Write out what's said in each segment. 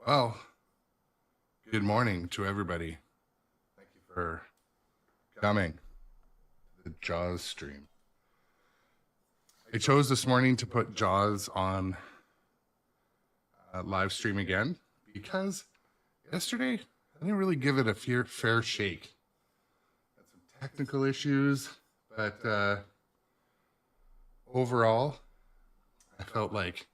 Well, good morning to everybody. Thank you for coming to the Jaws stream. I chose this morning to put Jaws on live stream again because yesterday I didn't really give it a fair shake. Had some technical issues, but overall, I felt like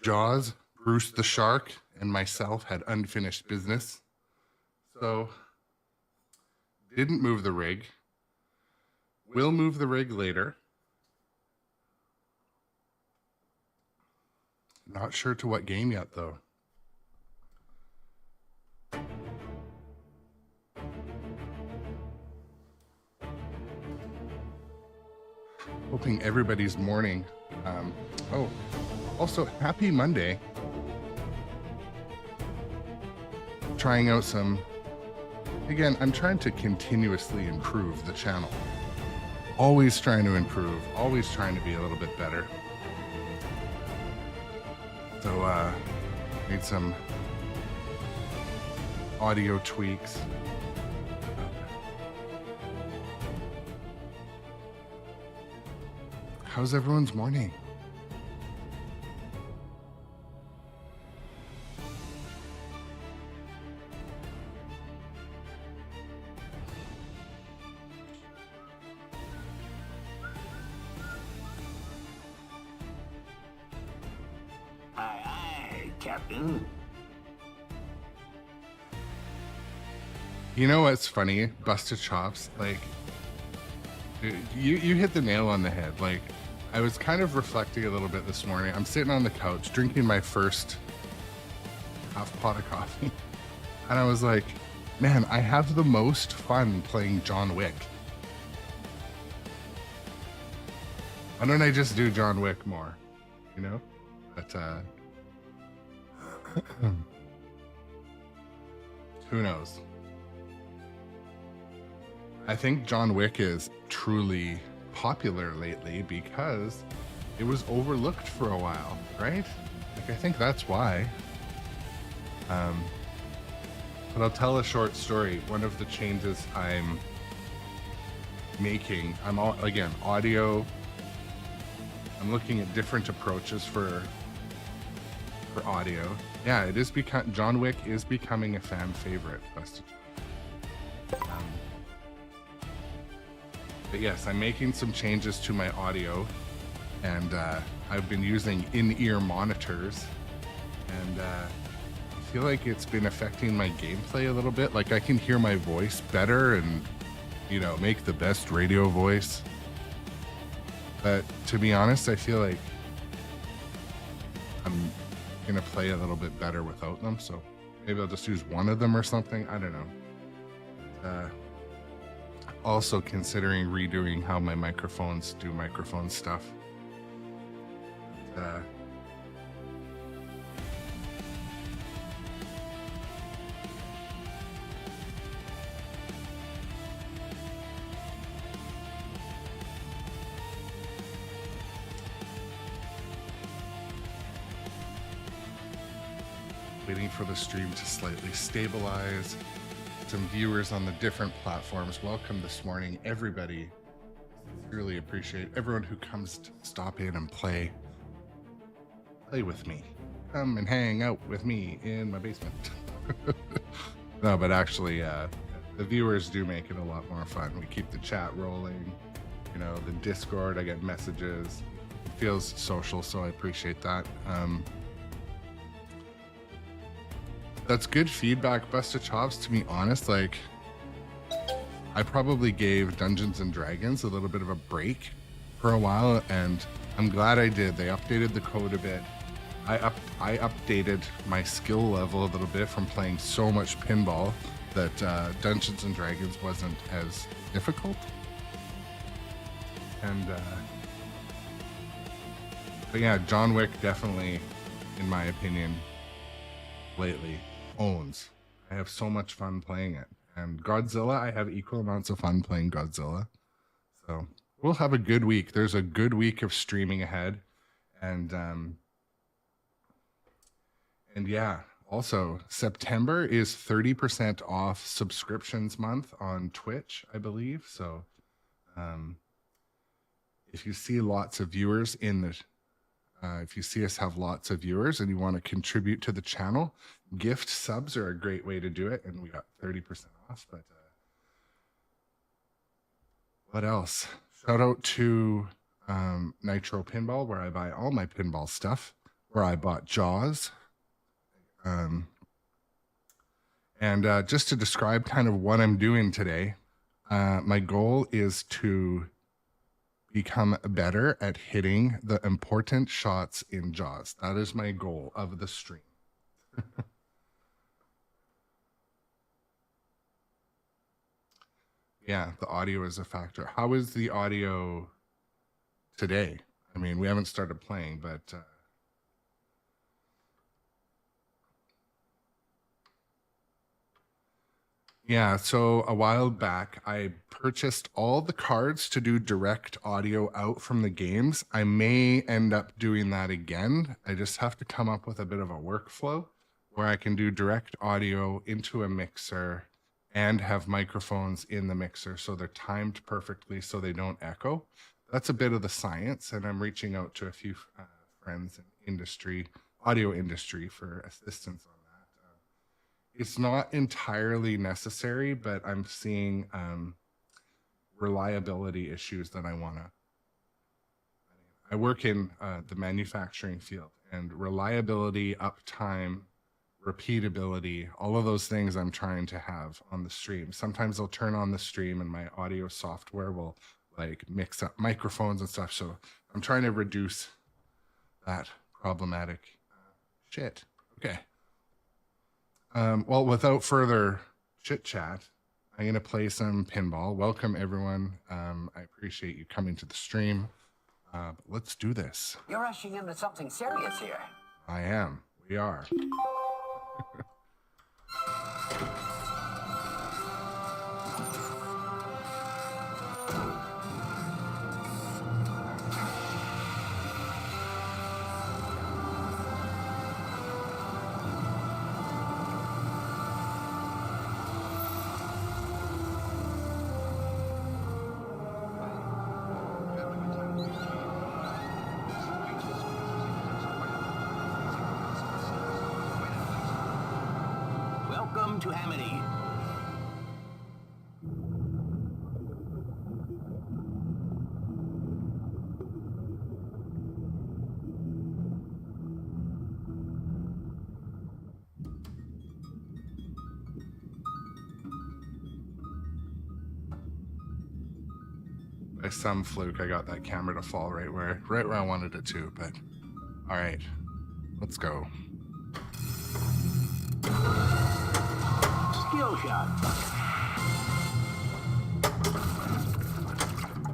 Jaws, Bruce the Shark, and myself had unfinished business. So, didn't move the rig. Will move the rig later. Not sure to what game yet, though. Hoping everybody's morning. Also, happy Monday. Trying out some, again, I'm trying to continuously improve the channel. Always trying to improve, always trying to be a little bit better. So, made some audio tweaks. How's everyone's morning? Captain. You know what's funny? Busted Chops, like, you hit the nail on the head. Like, I was kind of reflecting a little bit this morning. I'm sitting on the couch drinking my first half pot of coffee. And I was like, man, I have the most fun playing John Wick. Why don't I just do John Wick more? You know? But, who knows? I think John Wick is truly popular lately because it was overlooked for a while, right? Like, I think that's why. But I'll tell a short story. One of the changes I'm making, again, audio. I'm looking at different approaches for audio. Yeah, it is John Wick is becoming a fan favorite. But yes, I'm making some changes to my audio, and I've been using in-ear monitors, and I feel like it's been affecting my gameplay a little bit. Like, I can hear my voice better and, you know, make the best radio voice. But to be honest, I feel like I'm gonna play a little bit better without them, so maybe I'll just use one of them or something. I don't know. Also considering redoing how my microphones do microphone stuff. Waiting for the stream to slightly stabilize. Some viewers on the different platforms. Welcome this morning, everybody. Really appreciate everyone who comes to stop in and play with me. Come and hang out with me in my basement. No, but actually, the viewers do make it a lot more fun. We keep the chat rolling. You know, the Discord, I get messages. It feels social, so I appreciate that. That's good feedback, Busted Chops. To be honest, like, I probably gave Dungeons and Dragons a little bit of a break for a while, and I'm glad I did. They updated the code a bit. I updated my skill level a little bit from playing so much pinball that Dungeons and Dragons wasn't as difficult. And but yeah, John Wick definitely, in my opinion, lately owns. I have so much fun playing it. And Godzilla, I have equal amounts of fun playing Godzilla. So we'll have a good week. There's a good week of streaming ahead. And yeah, Also, September is 30% off subscriptions month on Twitch, I believe. So if you see lots of viewers in the, if you see us have lots of viewers and you want to contribute to the channel, gift subs are a great way to do it. And we got 30% off. But what else? Shout out to nitropinball, where I buy all my pinball stuff, where I bought Jaws. And just to describe kind of what I'm doing today, my goal is to become better at hitting the important shots in Jaws. That is my goal of the stream. Yeah, the audio is a factor. How is the audio today? I mean, we haven't started playing, but yeah, so a while back, I purchased all the cards to do direct audio out from the games. I may end up doing that again. I just have to come up with a bit of a workflow where I can do direct audio into a mixer and have microphones in the mixer so they're timed perfectly so they don't echo. That's a bit of the science, and I'm reaching out to a few friends in industry, audio industry, for assistance on that. It's not entirely necessary, but I'm seeing reliability issues that I want to. I work in the manufacturing field, and reliability, uptime, repeatability, all of those things I'm trying to have on the stream. Sometimes I'll turn on the stream and my audio software will like mix up microphones and stuff. So I'm trying to reduce that problematic shit. Okay. Well, without further chit chat, I'm going to play some pinball. Welcome, everyone. I appreciate you coming to the stream. Let's do this. You're rushing into something serious here. I am. We are. Welcome to Amity. By some fluke, I got that camera to fall right where I wanted it to, but all right, let's go. Skill shot.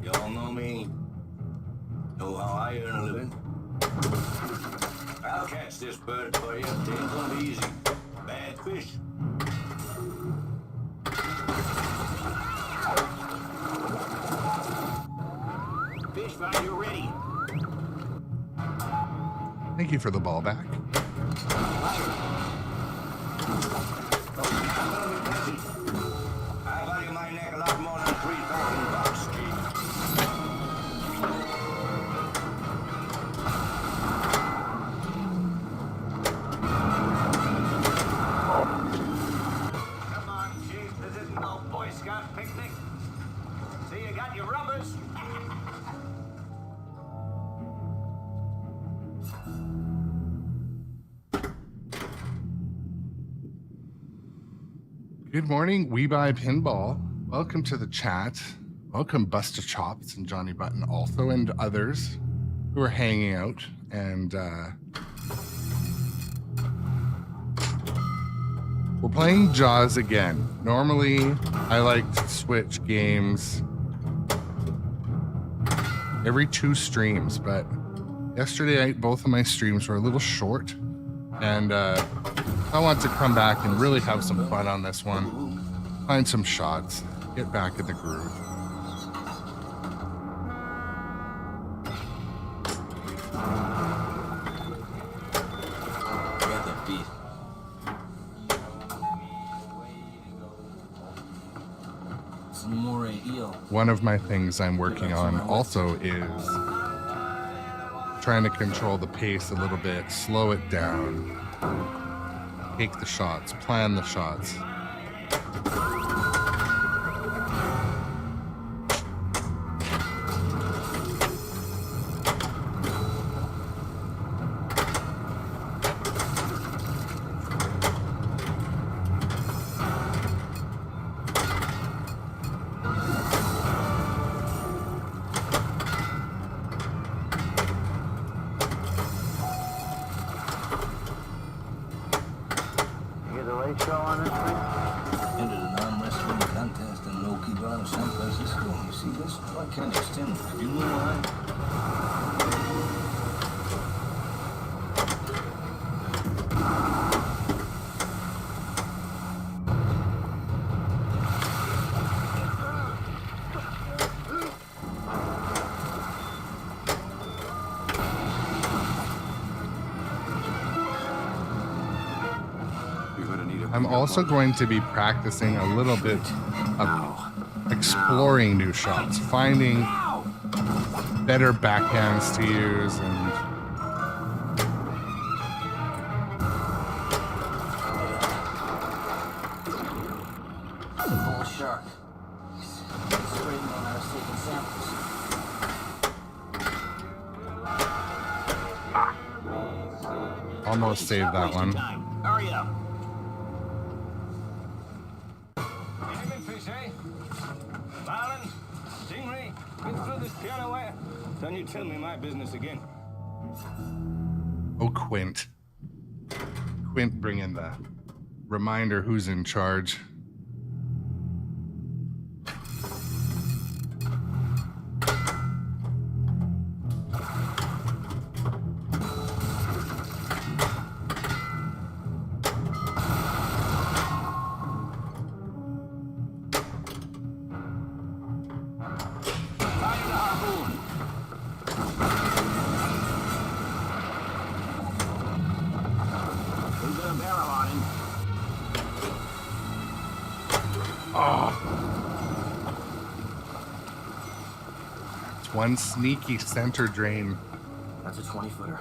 Y'all know me. Know how I earn a living. I'll catch this bird for you. It ain't gonna be easy. Bad fish. Fish finder ready. Thank you for the ball back. I value my neck a lot more than $3,000, Steve. Come on, Chief. This isn't no Boy Scout picnic. See, you got your rubbers. Good morning, We Buy Pinball. Welcome to the chat. Welcome, Busta Chops and Johnny Button also, and others who are hanging out. And we're playing Jaws again. Normally, I like to switch games every 2 streams, but yesterday both of my streams were a little short, and I want to come back and really have some fun on this one, find some shots, get back in the groove. Get the beat. one of my things I'm working on also is trying to control the pace a little bit, slow it down, take the shots, plan the shots. Show on this thing? Entered an arm wrestling contest in low-key bar in San Francisco. You see this? Why can't I extend it? Do you know why? I'm also going to be practicing a little bit of exploring new shots, finding better backhands to use, and Bull shark. Spraying on our taking samples. almost saved that one. Hurry up. Fish, eh? Marlin, stingray, been through this piano wire. Don't you tell me my business again. Oh, Quint. Quint bringing the reminder who's in charge. One sneaky center drain. That's a 20-footer.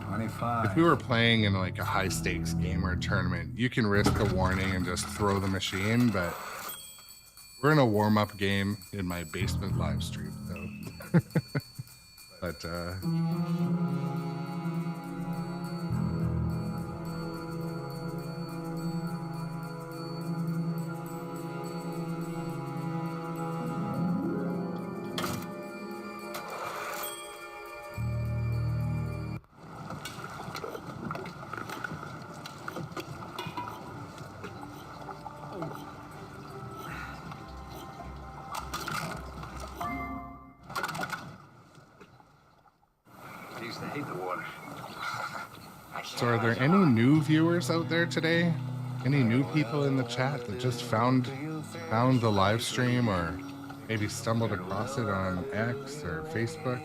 25. If we were playing in like a high stakes game or a tournament, you can risk a warning and just throw the machine, but we're in a warm-up game in my basement live stream, so. But I hate the water. so are there any new viewers out there today? Any new people in the chat that just found the live stream or maybe stumbled across it on X or Facebook?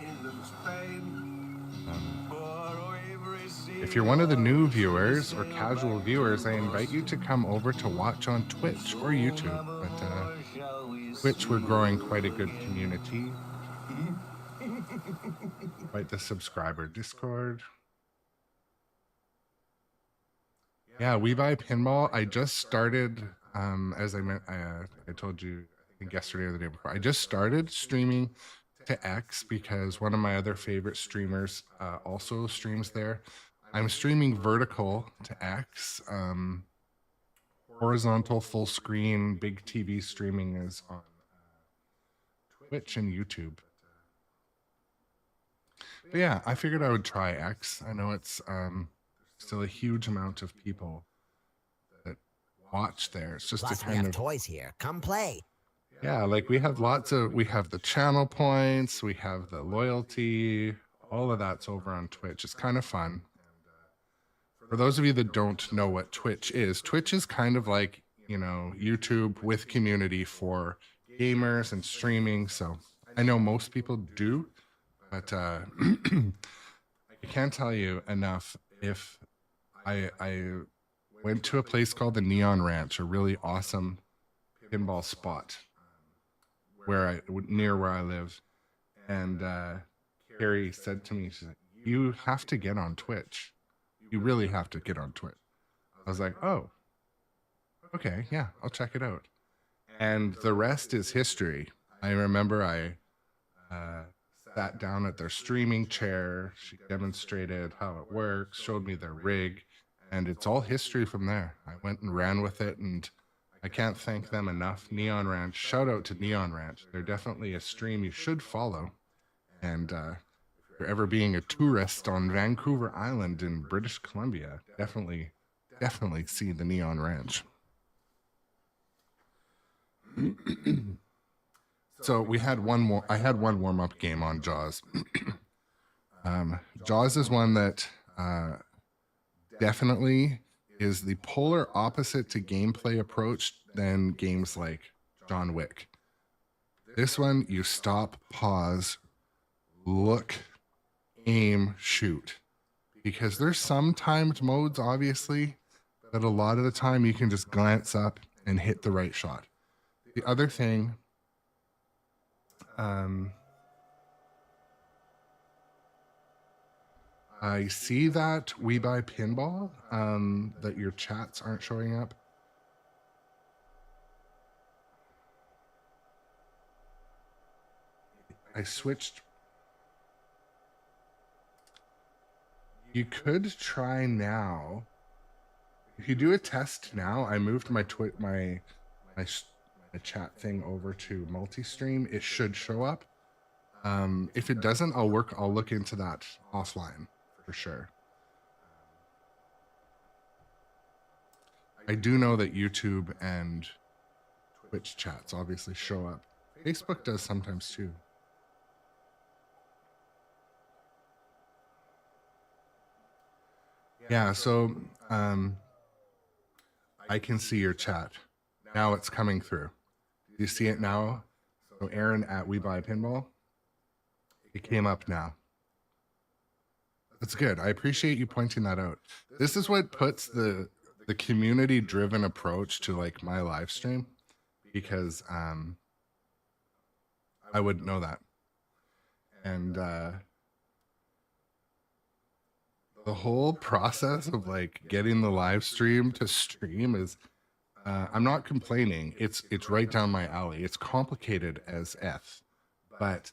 If you're one of the new viewers or casual viewers, I invite you to come over to watch on Twitch or YouTube. But Twitch, we're growing quite a good community. Quite the subscriber Discord. Yeah, We Buy Pinball. I just started, as I told you, I think yesterday or the day before, I just started streaming to X because one of my other favorite streamers also streams there. I'm streaming vertical to X. Horizontal full screen big TV streaming is on Twitch and YouTube. But yeah, I figured I would try X. I know it's still a huge amount of people that watch there. It's just Plus, a we kind have of toys here. Come play. yeah, like we have the channel points, we have the loyalty, all of that's over on Twitch. It's kind of fun. For those of you that don't know what Twitch is kind of like, you know, YouTube with community for gamers and streaming. So I know most people do, but I can't tell you enough. If I went to a place called the Neon Ranch, a really awesome pinball spot, near where I live. And Carrie said to me, she's like, "You have to get on Twitch. You really have to get on Twitch." I was like, "Oh, okay, yeah, I'll check it out." And the rest is history. I remember I sat down at their streaming chair. She demonstrated how it works, showed me their rig, and it's all history from there. I went and ran with it, and I can't thank them enough. Neon Ranch, shout out to Neon Ranch. They're definitely a stream you should follow. And if you're ever being a tourist on Vancouver Island in British Columbia, definitely see the Neon Ranch. So we had one more. I had one warm-up game on Jaws. Jaws is one that definitely is the polar opposite to gameplay approach than games like John Wick. This one, you stop, pause, look, aim, shoot. Because there's some timed modes, obviously, but a lot of the time you can just glance up and hit the right shot. The other thing, I see that we buy pinball, that your chats aren't showing up. I switched. You could try now. If you do a test now, I moved my chat thing over to multi-stream. It should show up. If it doesn't, I'll look into that offline for sure. I do know that YouTube and Twitch chats obviously show up. Facebook does sometimes too. Yeah, so I can see your chat. Now it's coming through. Do you see it now? So Aaron at We Buy Pinball. It came up now. That's good. I appreciate you pointing that out. This is what puts the community-driven approach to like my live stream, because I wouldn't know that. And the whole process of like getting the live stream to stream is, I'm not complaining. It's right down my alley. It's complicated as F, but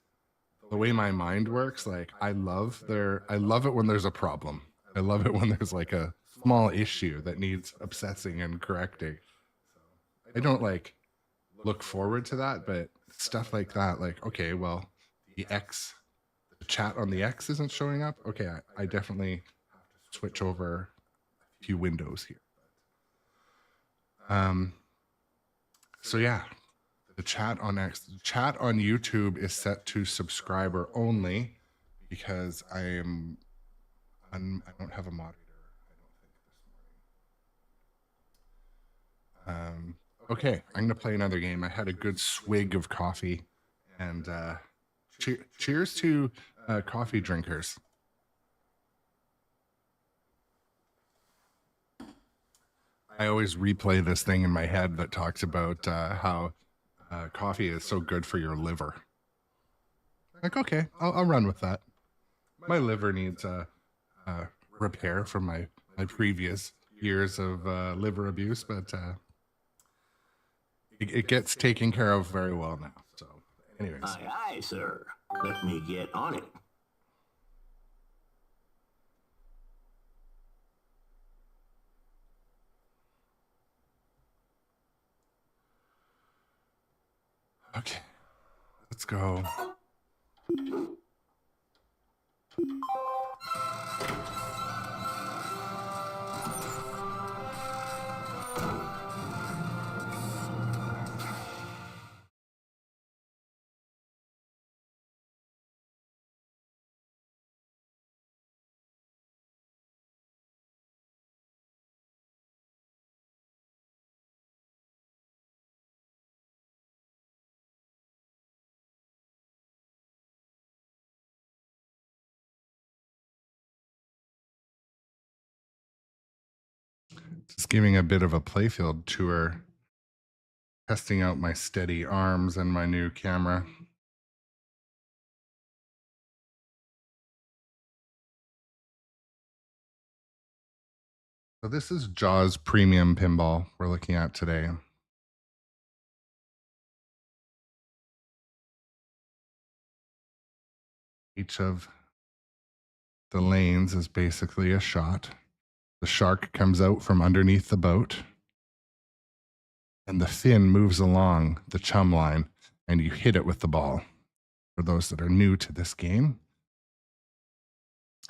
the way my mind works, like I love it when there's a problem. I love it when there's like a small issue that needs obsessing and correcting. I don't like look forward to that, but stuff like that, like, okay, well, the chat on the X isn't showing up. Okay, I definitely switch over a few windows here. So yeah, the chat on YouTube is set to subscriber only because I don't have a moderator. I don't think this morning. Okay, I'm gonna play another game. I had a good swig of coffee, and cheers to coffee drinkers. I always replay this thing in my head that talks about how coffee is so good for your liver. Like, okay, I'll run with that. My liver needs repair from my previous years of liver abuse, but it gets taken care of very well now. So, anyways. Aye, aye, sir. Let me get on it. Okay, let's go. Just giving a bit of a playfield tour Testing out my steady arms and my new camera. So this is Jaws Premium Pinball we're looking at today. Each of the lanes is basically a shot. The shark comes out from underneath the boat, and the fin moves along the chum line, and you hit it with the ball. For those that are new to this game,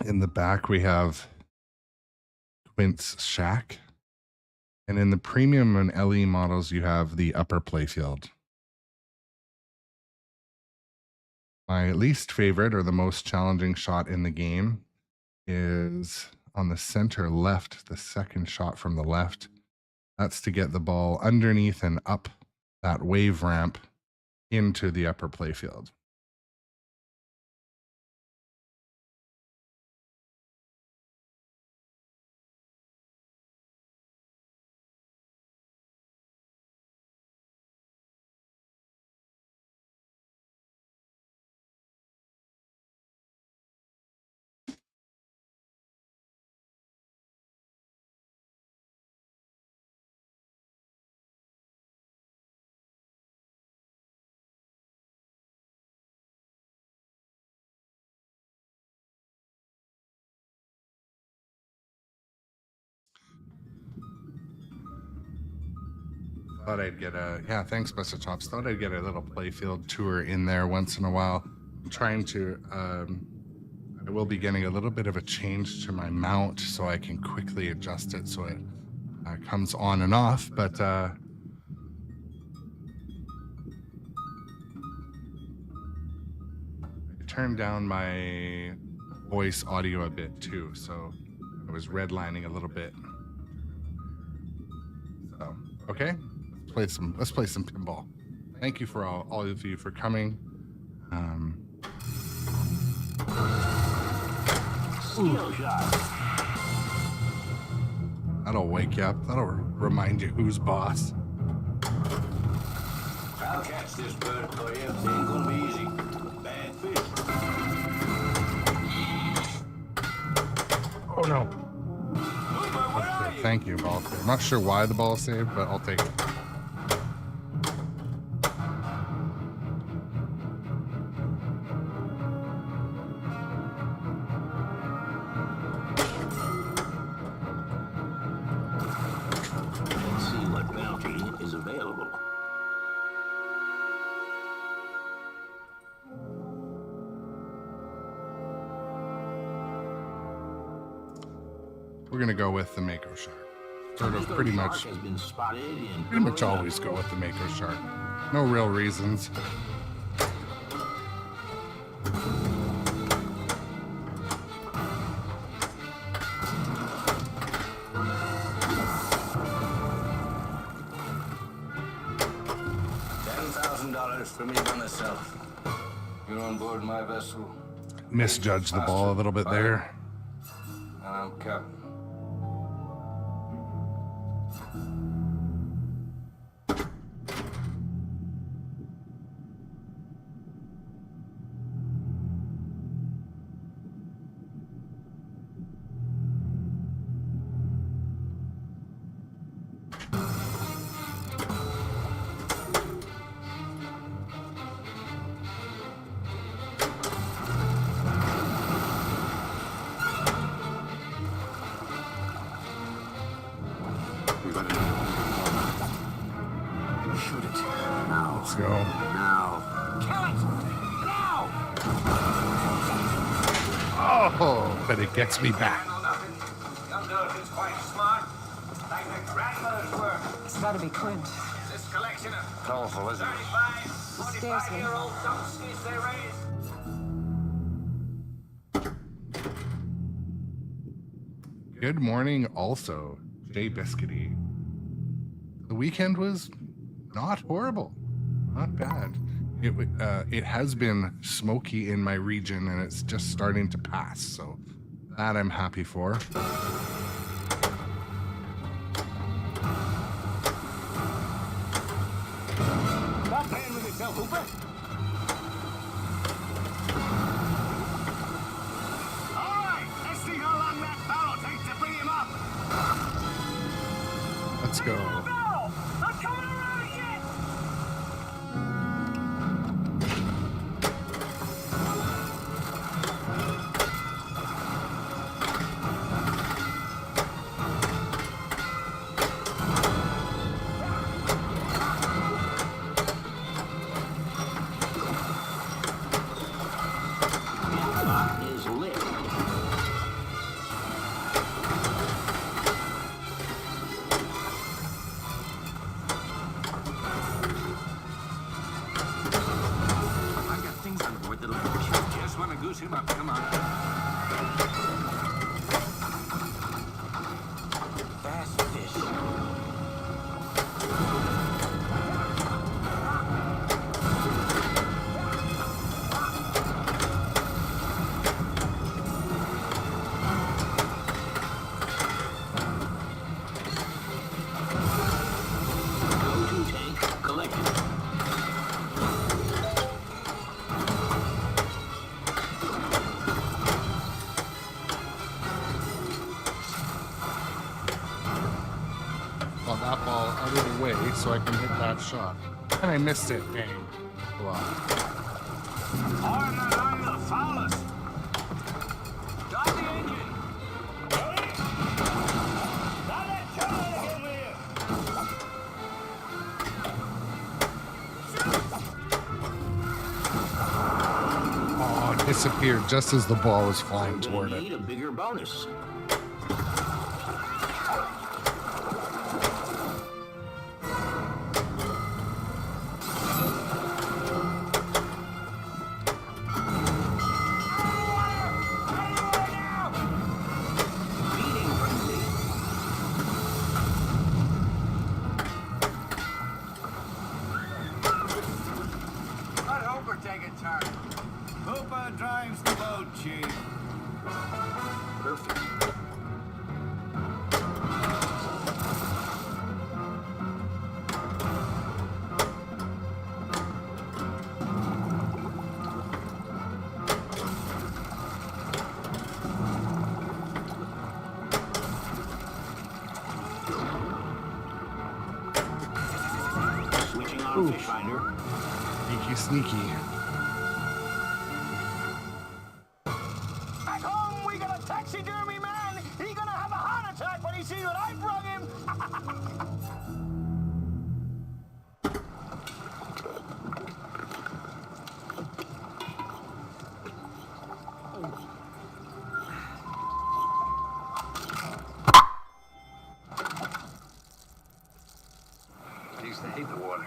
in the back we have Quint's shack, and in the premium and LE models you have the upper playfield. My least favorite, or the most challenging shot in the game, is on the center left, the second shot from the left. That's to get the ball underneath and up that wave ramp into the upper playfield. Thought I'd get thanks, Mr. Chops. Thought I'd get a little playfield tour in there once in a while. I'm trying to, I will be getting a little bit of a change to my mount so I can quickly adjust it so it comes on and off. But I turned down my voice audio a bit too, so I was redlining a little bit. So, okay. Let's play some pinball. Thank you for all of you for coming. Skill shot. That'll wake you up. That'll remind you who's boss. I'll catch this bird for you. It ain't gonna be easy. Bad fish. Oh no. Okay, thank you, ball. I'm not sure why the ball saved, but I'll take it. Let's see what bounty is available. We're gonna go with the Mako Shark. Sort of pretty much Has been spotted in pretty much always go with the Mako Shark. No real reasons. $10,000 for me by myself. You're on board my vessel, Misjudged the ball a little bit there. and I'm captain. Shoot it. Now. Let's go. Now. Kill it! Now! Oh, but it gets me back. I know nothing. Young Dolphin's quite smart. Like their grandmother's work. It's gotta be Quint. This collection of Colorful, isn't it? 35, Scares me. 45-year-old dumpskis they raise. Good morning, also, Jay Biscuity. The weekend was not horrible, not bad. It has been smoky in my region, and it's just starting to pass. So that I'm happy for. yourself, Hooper. All right, let's see how long that barrel takes to bring him up. Let's go. Barrel! I'm coming around again! Spot is lit. I got things on board that'll push you. Just want to goose him up. Come on. Fast fish. Go-to tank collected. Well, that ball out of the way so I can hit that shot. And I missed it. Dang. Wow. Hard that on the foulest. Stop the engine. Ready? Stop that turn again with you. Oh, it disappeared just as the ball was flying toward it. Need a bigger bonus. Feeding frenzy. Let Hooper take a turn. Hooper drives the boat, Chief. Perfect. Switching on Ooh. fish finder. Sneaky, sneaky. At home, we got a taxidermy man. He gonna have a heart attack when he sees what I brought him. I used to hate the water.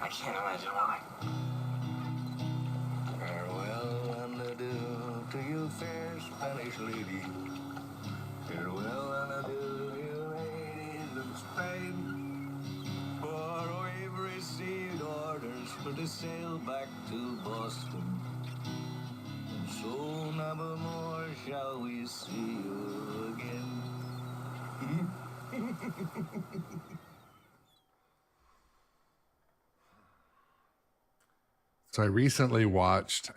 I can't imagine why. Farewell and adieu to you, fair Spanish lady. Farewell and adieu, you ladies of Spain. For we've received orders for to sail back to Boston. And so never more shall we see you again. So I rewatched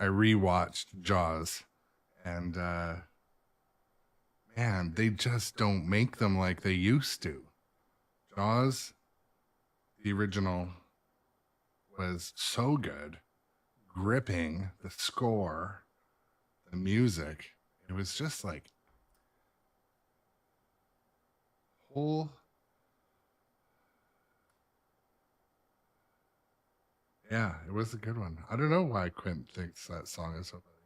Jaws, and man, they just don't make them like they used to. Jaws, the original, was so good, gripping, the score, the music. It was just like whole. Yeah, it was a good one. I don't know why Quint thinks that song is so funny.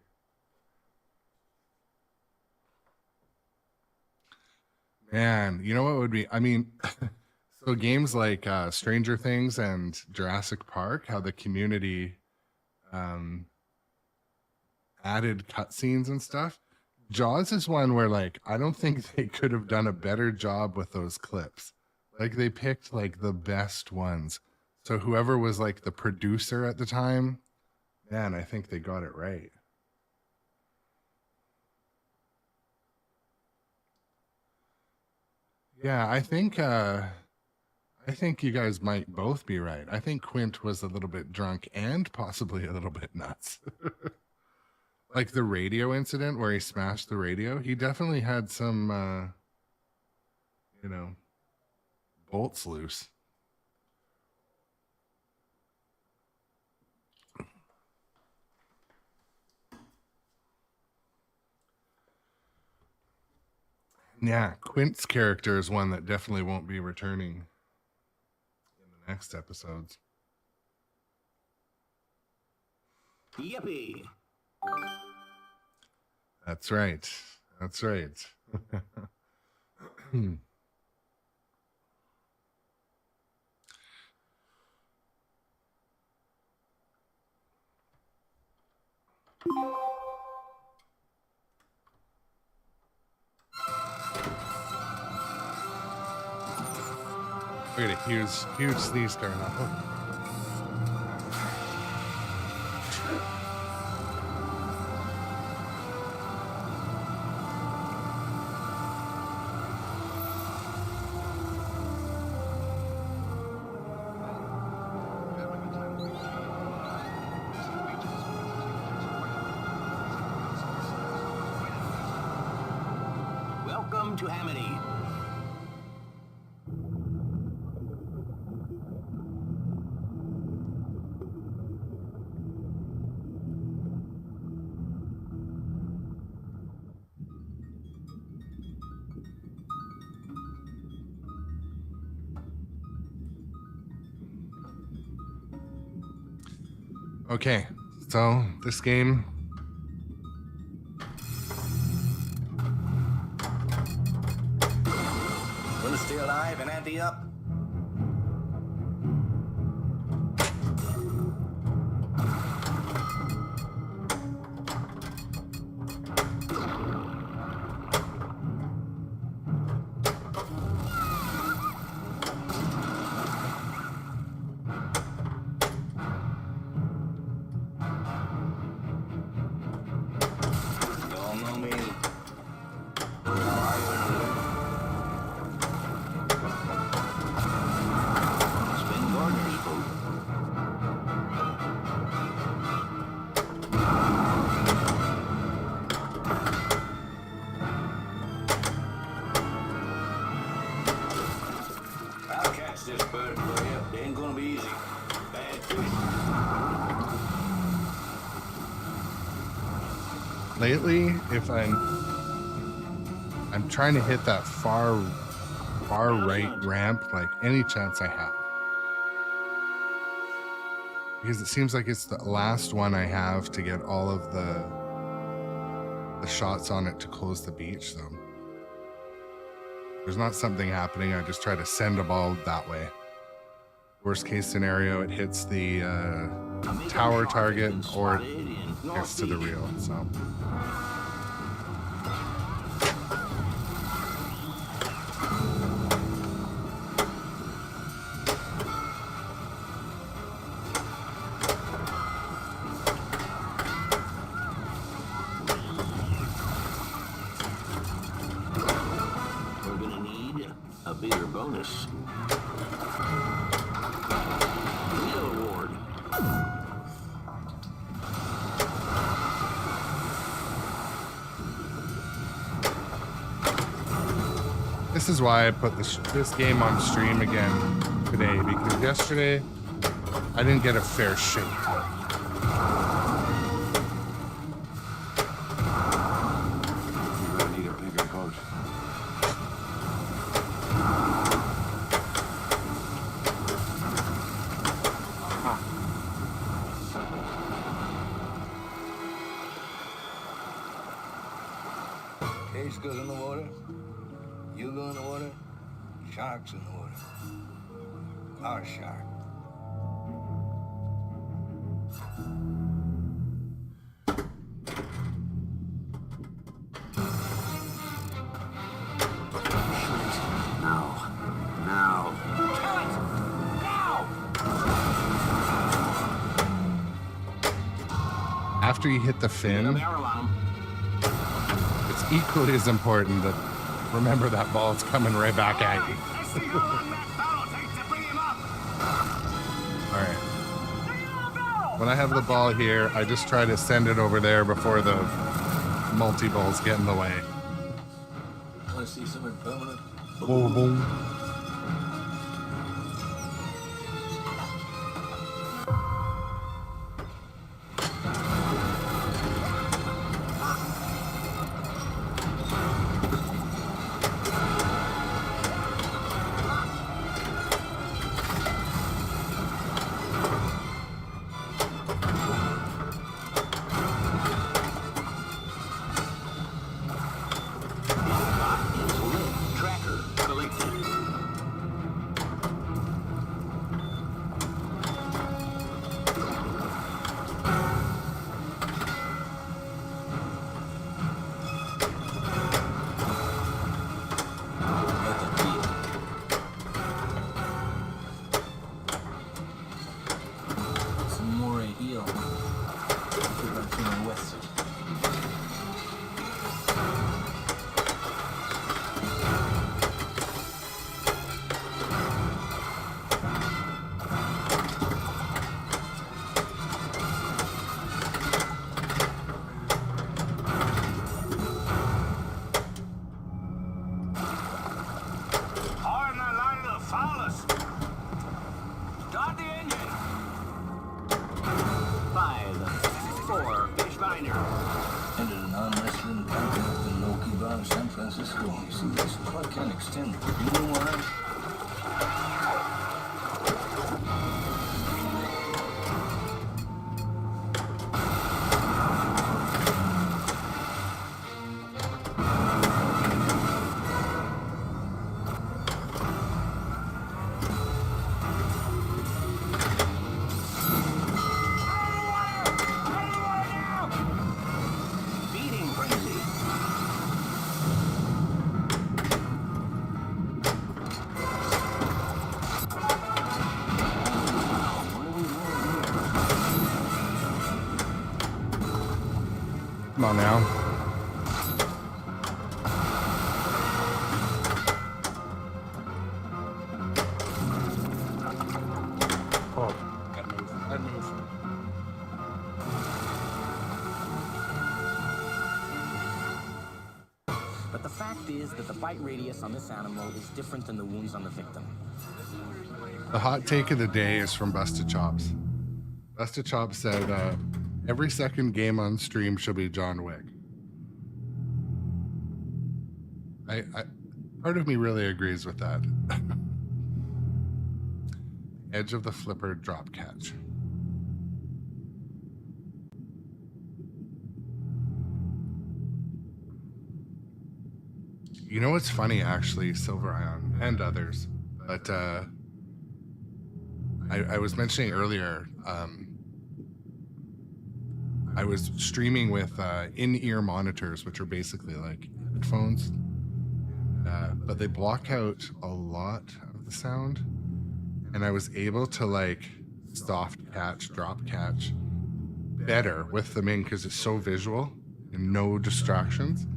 Man, you know what would be? I mean, so games like Stranger Things and Jurassic Park, how the community added cutscenes and stuff. Jaws is one where, like, I don't think they could have done a better job with those clips. Like, they picked like the best ones. So whoever was like the producer at the time, man, I think they got it right. Yeah, I think I think you guys might both be right. I think Quint was a little bit drunk and possibly a little bit nuts. Like the radio incident where he smashed the radio. He definitely had some, bolts loose. Yeah, Quint's character is one that definitely won't be returning in the next episodes. Yippee! That's right. That's right. We got a huge sneeze going on. Welcome to Amity. Okay, so this game. Wanna stay alive and ante up? Y'all know me. Spin Gardner's boat. I'll catch this bird for you. It ain't gonna be easy. Bad fish. Lately, if I'm trying to hit that far right ramp like any chance I have, because it seems like it's the last one I have to get all of the shots on it to close the beach. So there's not something happening. I just try to send a ball that way. Worst case scenario, it hits the tower target or gets to the reel. So We're gonna need a bigger bonus. Wheel award. this is why I put this game on stream again today, because yesterday I didn't get a fair shake. You're gonna need a bigger boat. Case goes in the water. You go in the water. Shark's in the water. Our shark. Now. After you hit the fin, it's equally as important that remember that ball is coming right back at you. I see you on that boat. Hate to bring All right. When I have the ball here, I just try to send it over there before the multi-balls get in the way. Want to see something permanent? Boom, boom. Start the engine. 5, 4, fish finder. Entered an arm wrestling contest in Loki Bar in San Francisco. You see, this club can extend. You know why? Come on now. Oh, that move. That move. But the fact is that the bite radius on this animal is different than the wounds on the victim. The hot take of the day is from Busted Chops. Busted Chops said, every second game on stream should be John Wick. I part of me really agrees with that. Edge of the flipper drop catch. You know what's funny, actually, Silver Ion and others, but I was mentioning earlier, I was streaming with in-ear monitors, which are basically like headphones, but they block out a lot of the sound, and I was able to like soft catch, drop catch better with them in because it's so visual and no distractions.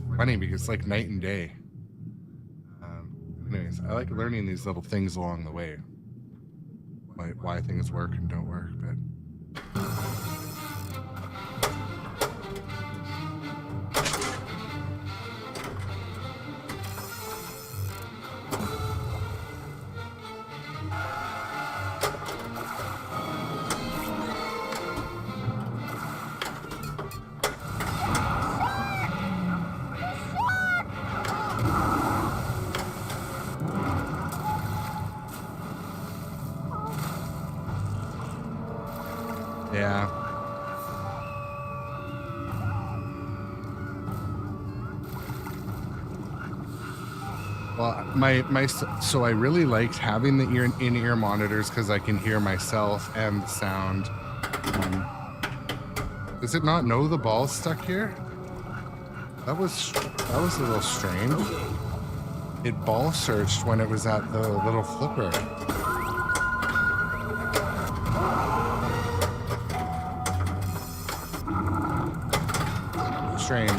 It's funny because it's like night and day. Anyways, I like learning these little things along the way, why things work and don't work, but. Yeah. Well, so I really liked having the in-ear monitors because I can hear myself and the sound. Does it not know the ball's stuck here? That was a little strange. It ball searched when it was at the little flipper. Strange.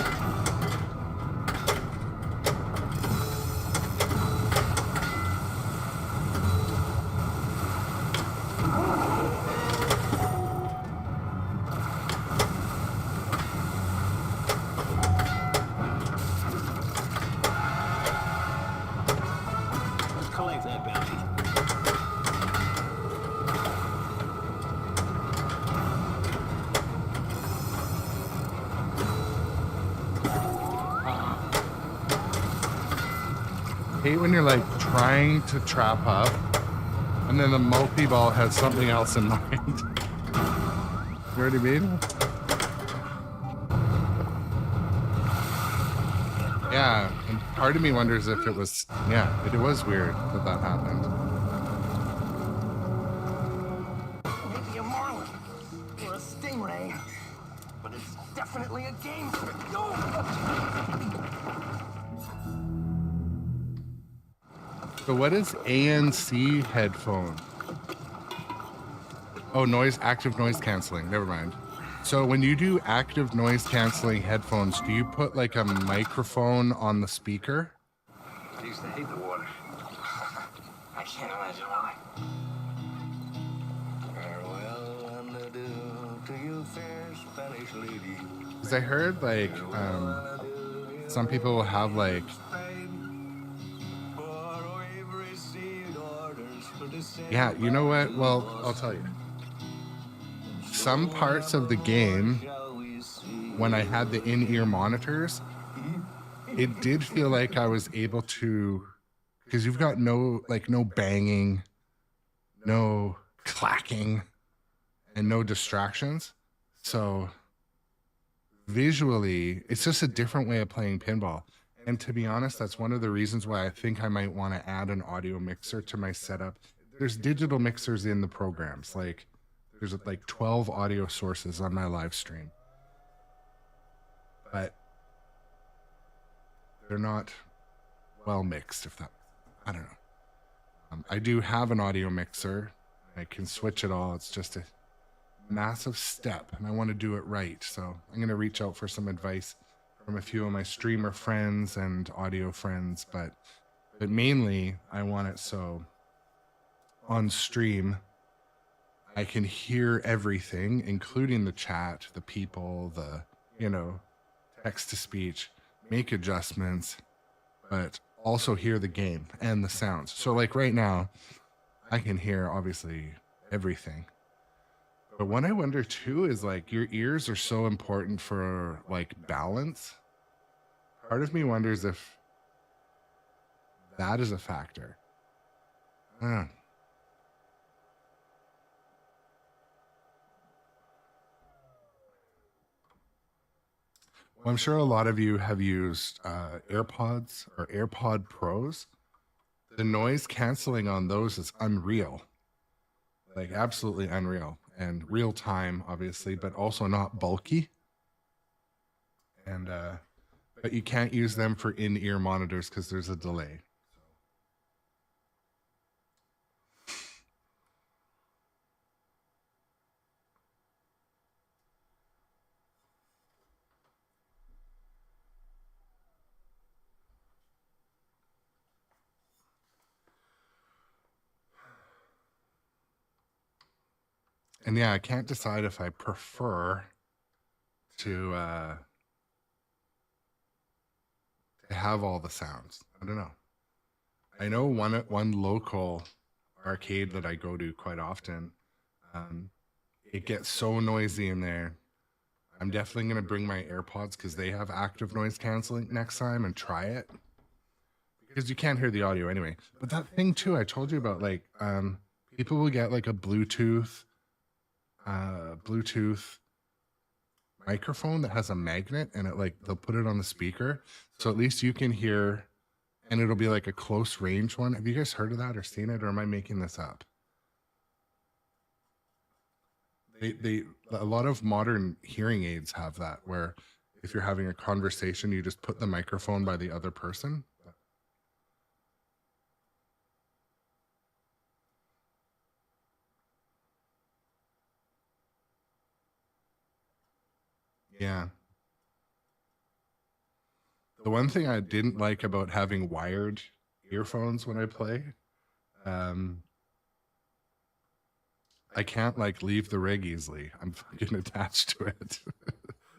hate when you're like trying to trap up and then the multi-ball has something else in mind. You know what I mean? Yeah, and part of me wonders if it was, yeah, it was weird that that happened. Maybe a marlin or a stingray, but it's definitely a game. So what is ANC headphone? Oh, active noise canceling. Never mind. So when you do active noise canceling headphones, do you put like a microphone on the speaker? I used to hate the water. I can't imagine why. Farewell and adieu to you, fair Spanish lady. Because I heard like some people will have like yeah, you know what? Well, I'll tell you. Some parts of the game, when I had the in-ear monitors, it did feel like I was able to, because you've got no banging, no clacking, and no distractions. So visually, it's just a different way of playing pinball. And to be honest, that's one of the reasons why I think I might want to add an audio mixer to my setup. There's digital mixers in the programs. Like there's like 12 audio sources on my live stream. But they're not well mixed, if that, I don't know. I do have an audio mixer. I can switch it all. It's just a massive step and I want to do it right. So I'm going to reach out for some advice from a few of my streamer friends and audio friends, but mainly I want it so on stream I can hear everything, including the chat, the people, the, you know, text to speech, make adjustments, but also hear the game and the sounds. So like right now, I can hear obviously everything. But what I wonder too is like your ears are so important for like balance. Part of me wonders if that is a factor. I don't know. Well, I'm sure a lot of you have used AirPods or AirPod Pros. The noise canceling on those is unreal, like absolutely unreal, and real time, obviously, but also not bulky. And but you can't use them for in-ear monitors because there's a delay. And yeah, I can't decide if I prefer to have all the sounds. I don't know. I know one local arcade that I go to quite often. It gets so noisy in there. I'm definitely going to bring my AirPods because they have active noise canceling next time and try it. Because you can't hear the audio anyway. But that thing too, I told you about, like, people will get like a Bluetooth microphone that has a magnet and it, like, they'll put it on the speaker. So at least you can hear, and it'll be like a close range one. Have you guys heard of that or seen it, or am I making this up? A lot of modern hearing aids have that, where if you're having a conversation, you just put the microphone by the other person. Yeah. The one thing I didn't like about having wired earphones when I play, I can't like leave the rig easily. I'm fucking attached to it.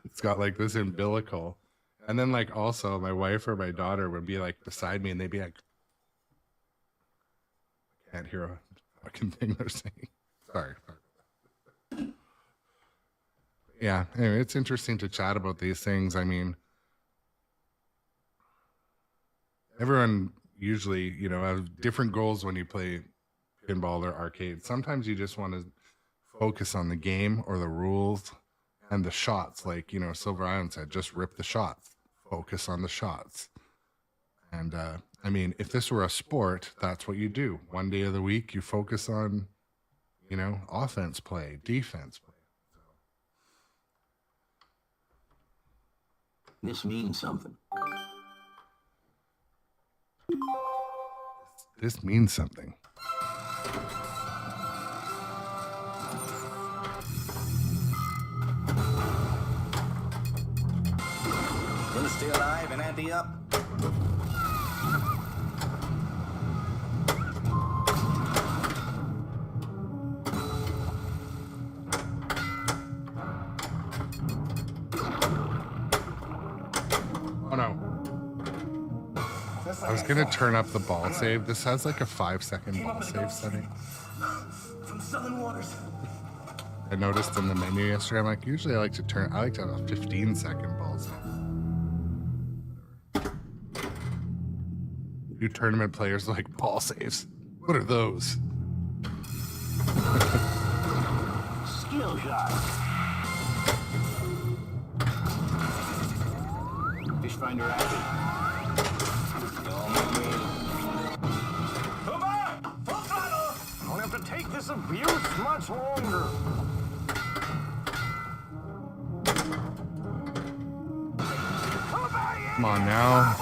It's got like this umbilical. And then like also my wife or my daughter would be like beside me and they'd be like, I can't hear a fucking thing they're saying. Sorry. Yeah, anyway, it's interesting to chat about these things. I mean, everyone, usually, you know, have different goals when you play pinball or arcade. Sometimes you just want to focus on the game or the rules and the shots. Like, you know, Silver Island said, just rip the shots, focus on the shots. And I mean, if this were a sport, that's what you do. One day of the week, you focus on, you know, offense play, defense play. This means something. This means something. Gonna stay alive and ante up? Oh no. I was gonna turn up the ball save. This has like a 5-second ball save setting. From southern waters. I noticed in the menu yesterday, I'm like, usually I like to have a 15-second ball save. New tournament players like ball saves. What are those? Skill shot. Fish finder active. Come on! Full throttle! Don't have to take this abuse much longer. Come on now.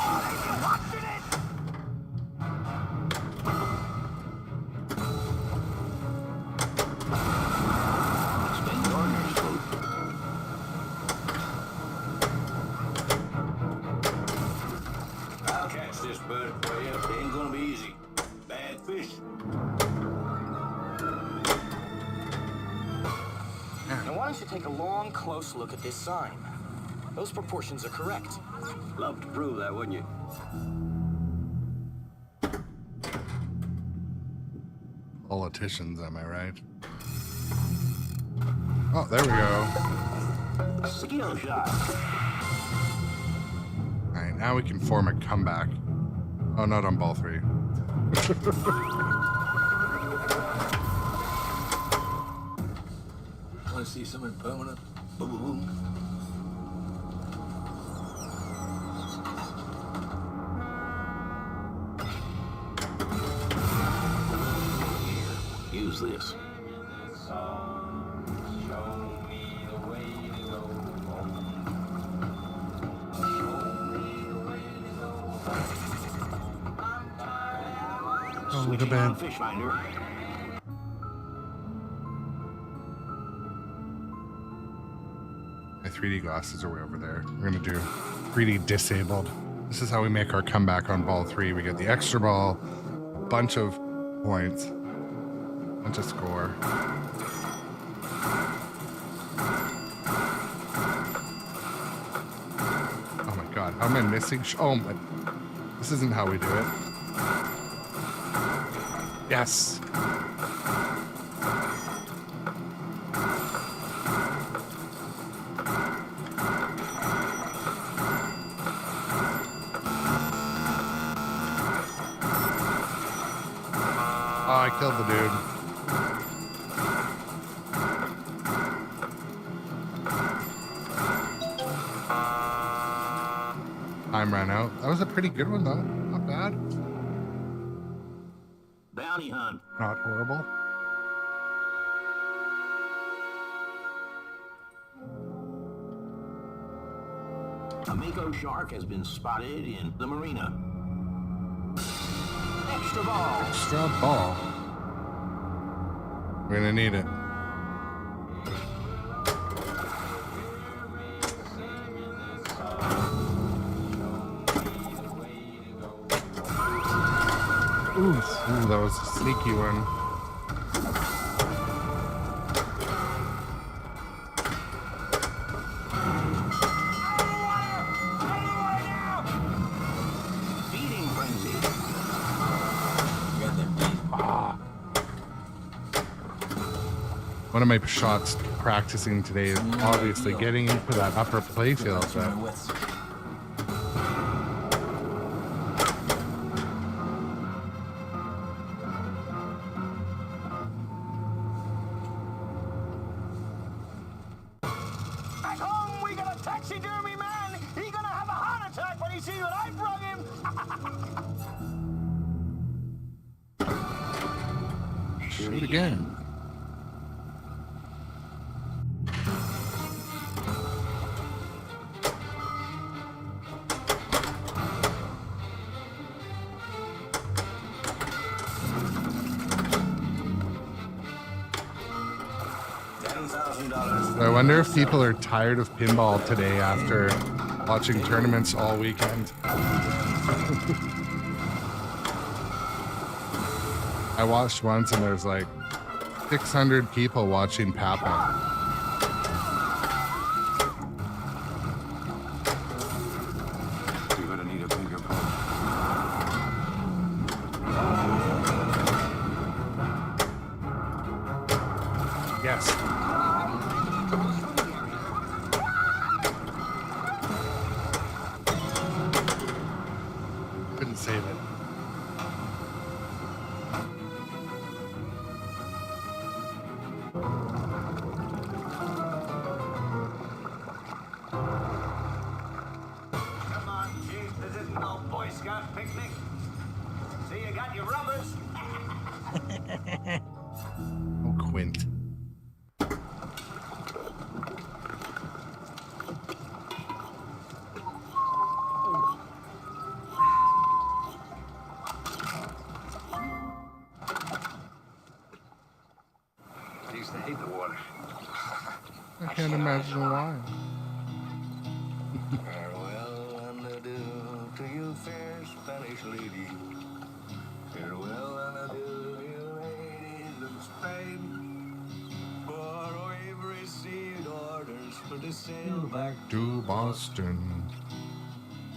I'll catch this bird for you. It ain't gonna be easy. Bad fish. Now why don't you take a long, close look at this sign? Those proportions are correct. Love to prove that, wouldn't you? Politicians, am I right? Oh, there we go. Skill shot. All right, now we can form a comeback. Oh, not on ball 3. Want to see something permanent? Boom, boom, boom. Use this. Oh, look at Switching on that. fish finder. My 3D glasses are way over there. We're gonna do 3D disabled. This is how we make our comeback on ball 3. We get the extra ball, bunch of points, bunch of score. Oh my god, how am I missing? Oh my, this isn't how we do it. Yes. Oh, I killed the dude. Time ran out. That was a pretty good one, though. Not bad. Bounty hunt. Not horrible. A mako shark has been spotted in the marina. Extra ball. Extra ball. We're gonna need it. Ooh, that was a sneaky one. Feeding frenzy. Got them beat. One of my shots practicing today is obviously getting into that upper playfield, but you see what I brought him? Shoot again. $10,000. I wonder if people are tired of pinball today after watching tournaments all weekend. I watched once and there's like 600 people watching Papa. You're gonna need a bigger boat. Yes. Couldn't save it. Come on, Chief. This isn't no Boy Scout picnic. See, you got your rubbers. Oh, Quint. I used to hate the water. I can't imagine why. Farewell and adieu to you, fair Spanish lady. Farewell and adieu, you ladies of Spain. For we've received orders for to sail back To Boston.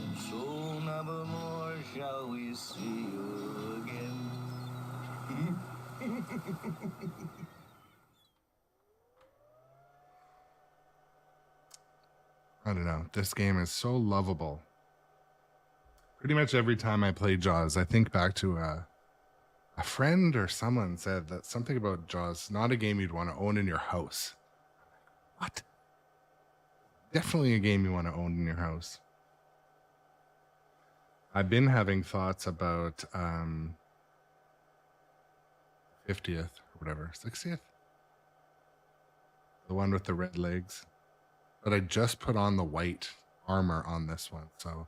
and so never more shall we see you again. I don't know. This game is so lovable. Pretty much every time I play Jaws, I think back to a friend or someone said that something about Jaws, not a game you'd want to own in your house. What? Definitely a game you want to own in your house. I've been having thoughts about 50th or whatever, 60th. The one with the red legs. But I just put on the white armor on this one, so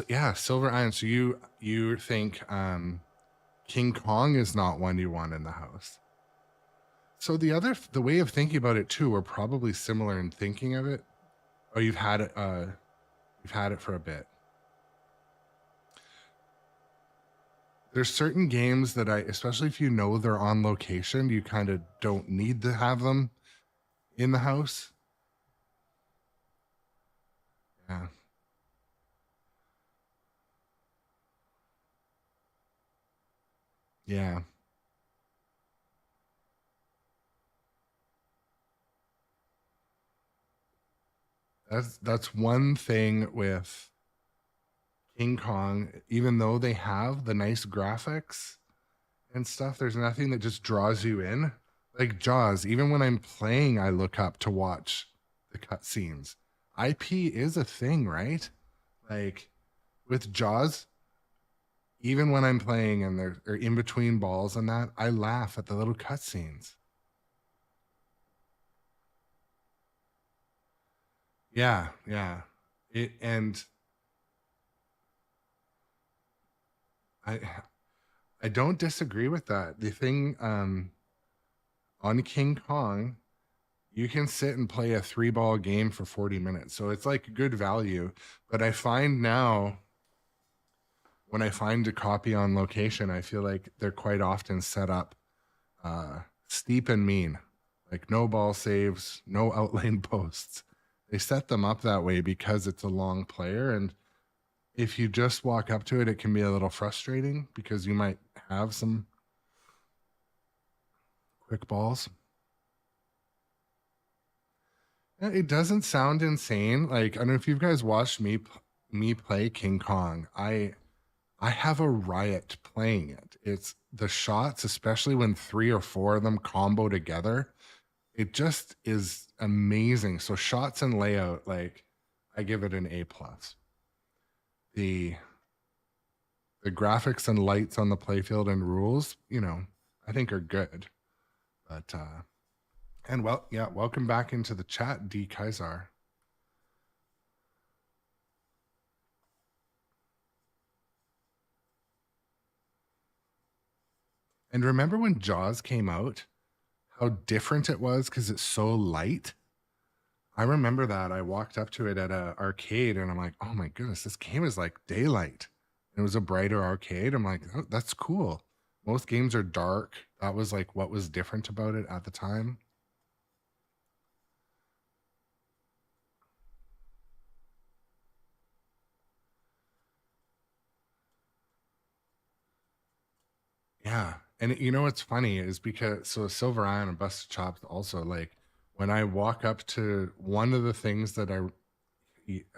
yeah, Silver Iron. So you think King Kong is not one you want in the house? So the way of thinking about it too, we're probably similar in thinking of it. Oh, you've had it for a bit. There's certain games that especially if you know they're on location, you kind of don't need to have them in the house. Yeah. Yeah. That's one thing with King Kong, even though they have the nice graphics and stuff, there's nothing that just draws you in. Like Jaws, even when I'm playing, I look up to watch the cutscenes. IP is a thing, right? Like with Jaws, even when I'm playing and they're in between balls and that, I laugh at the little cutscenes. Yeah, yeah. And I don't disagree with that. The thing on King Kong, you can sit and play a 3-ball game for 40 minutes. So it's like good value. But I find now when I find a copy on location, I feel like they're quite often set up steep and mean. Like no ball saves, no outlane posts. They set them up that way because it's a long player, and if you just walk up to it, it can be a little frustrating because you might have some quick balls. Yeah, it doesn't sound insane. Like, I don't know if you guys watched me play King Kong. I have a riot playing it. It's the shots, especially when 3 or 4 of them combo together. it just is amazing. So shots and layout, like I give it an A plus. The graphics and lights on the playfield and rules, you know, I think are good. But and well, yeah, welcome back into the chat, D Kaisar. And remember when Jaws came out, how different it was because it's so light? I remember that. I walked up to it at an arcade and I'm like, oh my goodness, this game is like daylight. It was a brighter arcade. I'm like, oh, that's cool. Most games are dark. That was like what was different about it at the time. Yeah. And you know what's funny is because so Silver Iron and Busted Chops also, like when I walk up to one of the things that I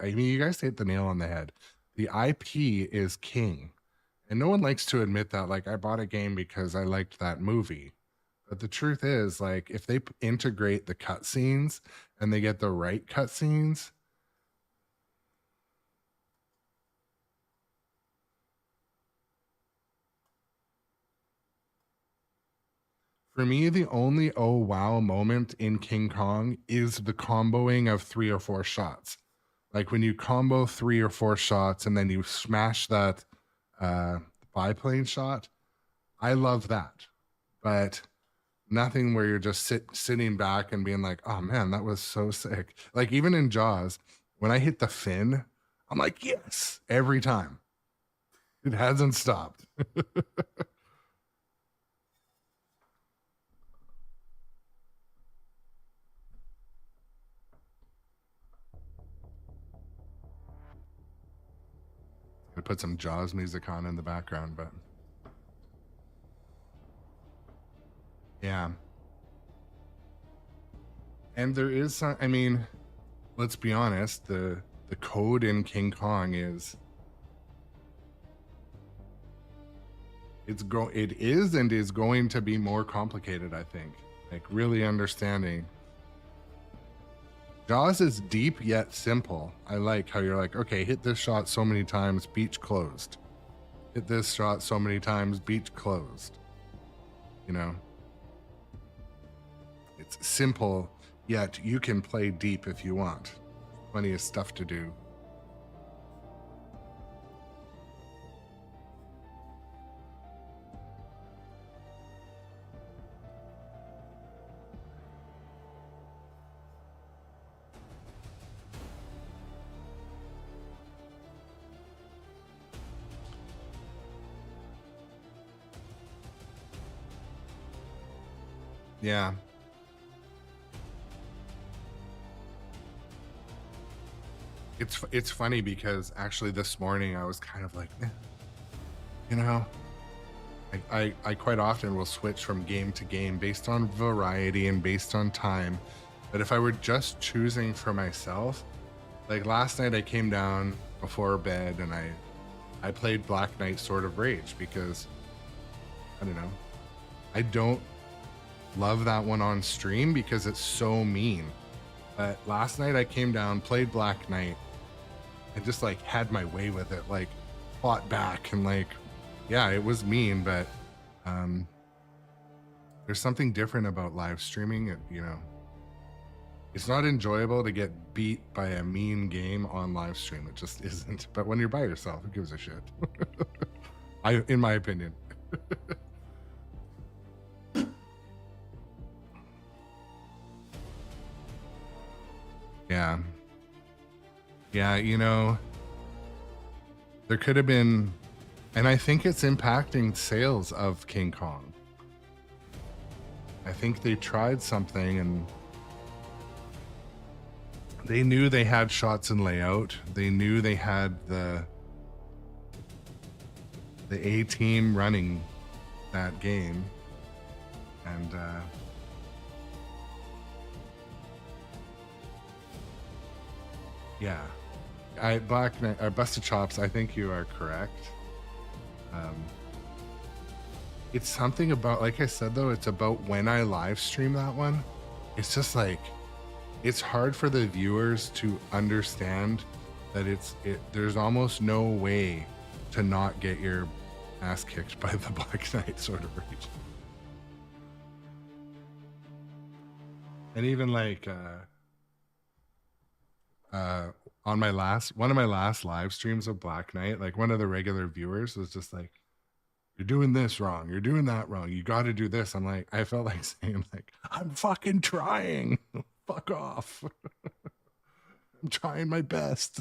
mean, you guys hit the nail on the head. The IP is king. And no one likes to admit that, like, I bought a game because I liked that movie. But the truth is, like, if they integrate the cutscenes and they get the right cutscenes, for me, the only oh wow moment in King Kong is the comboing of 3 or 4 shots. Like when you combo 3 or 4 shots and then you smash that biplane shot, I love that. But nothing where you're just sitting back and being like, oh man, that was so sick. Like even in Jaws, when I hit the fin, I'm like, yes, every time. It hasn't stopped. I put some Jaws music on in the background, but yeah. And there is some, I mean, let's be honest, the code in King Kong is it is and is going to be more complicated, I think. Like really understanding. Jaws is deep yet simple. I like how you're like, okay, hit this shot so many times, beach closed. Hit this shot so many times, beach closed. You know? It's simple, yet you can play deep if you want. Plenty of stuff to do. Yeah. It's funny because actually this morning I was kind of like, you know, I quite often will switch from game to game based on variety and based on time. But if I were just choosing for myself, like last night I came down before bed and I played Black Knight Sword of Rage because I don't know. I don't love that one on stream because it's so mean. But last night I came down, played Black Knight, and just like had my way with it, like fought back and like, yeah, it was mean, but there's something different about live streaming. It, you know, it's not enjoyable to get beat by a mean game on live stream. It just isn't. But when you're by yourself, who gives a shit? In my opinion. Yeah. Yeah, you know, there could have been, and I think it's impacting sales of King Kong. I think they tried something and they knew they had shots and layout. They knew they had the A team running that game. And yeah, Black Knight, Busted Chops, I think you are correct. It's something about, like I said though, it's about when I live stream that one. it's just like, it's hard for the viewers to understand that there's almost no way to not get your ass kicked by the Black Knight sort of rage. And even like on one of my last live streams of Black Knight, like one of the regular viewers was just like, "You're doing this wrong, you're doing that wrong, you got to do this." I'm like, I felt like saying like, "I'm fucking trying." Fuck off. I'm trying my best.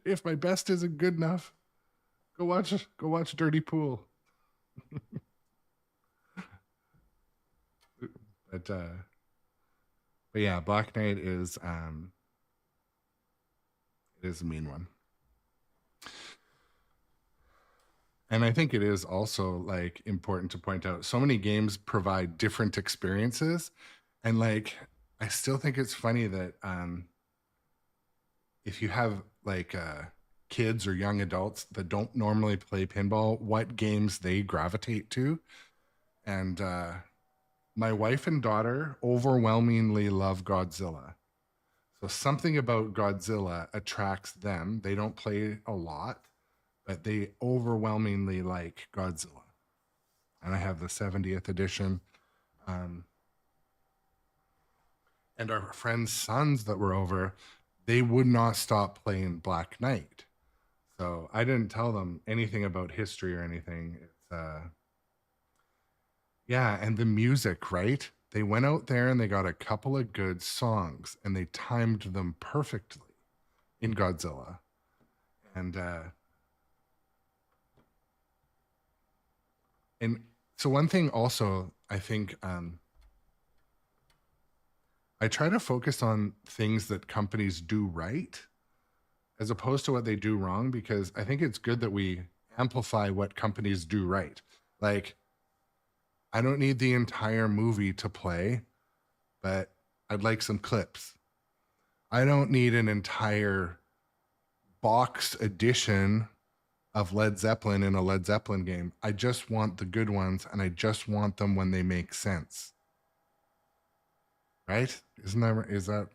If my best isn't good enough, go watch Dirty Pool. But yeah, Black Knight is it is a mean one. And I think it is also like important to point out, so many games provide different experiences, and like I still think it's funny that if you have like kids or young adults that don't normally play pinball, what games they gravitate to. And my wife and daughter overwhelmingly love Godzilla. So something about Godzilla attracts them. They don't play a lot, but they overwhelmingly like Godzilla. And I have the 70th edition. And our friends' sons that were over, they would not stop playing Black Knight. So I didn't tell them anything about history or anything. It's yeah, and the music, right? They went out there and they got a couple of good songs and they timed them perfectly in Godzilla. And so one thing also, I think I try to focus on things that companies do right as opposed to what they do wrong, because I think it's good that we amplify what companies do right. Like, I don't need the entire movie to play, but I'd like some clips. I don't need an entire box edition of Led Zeppelin in a Led Zeppelin game. I just want the good ones, and I just want them when they make sense. Right? Is that?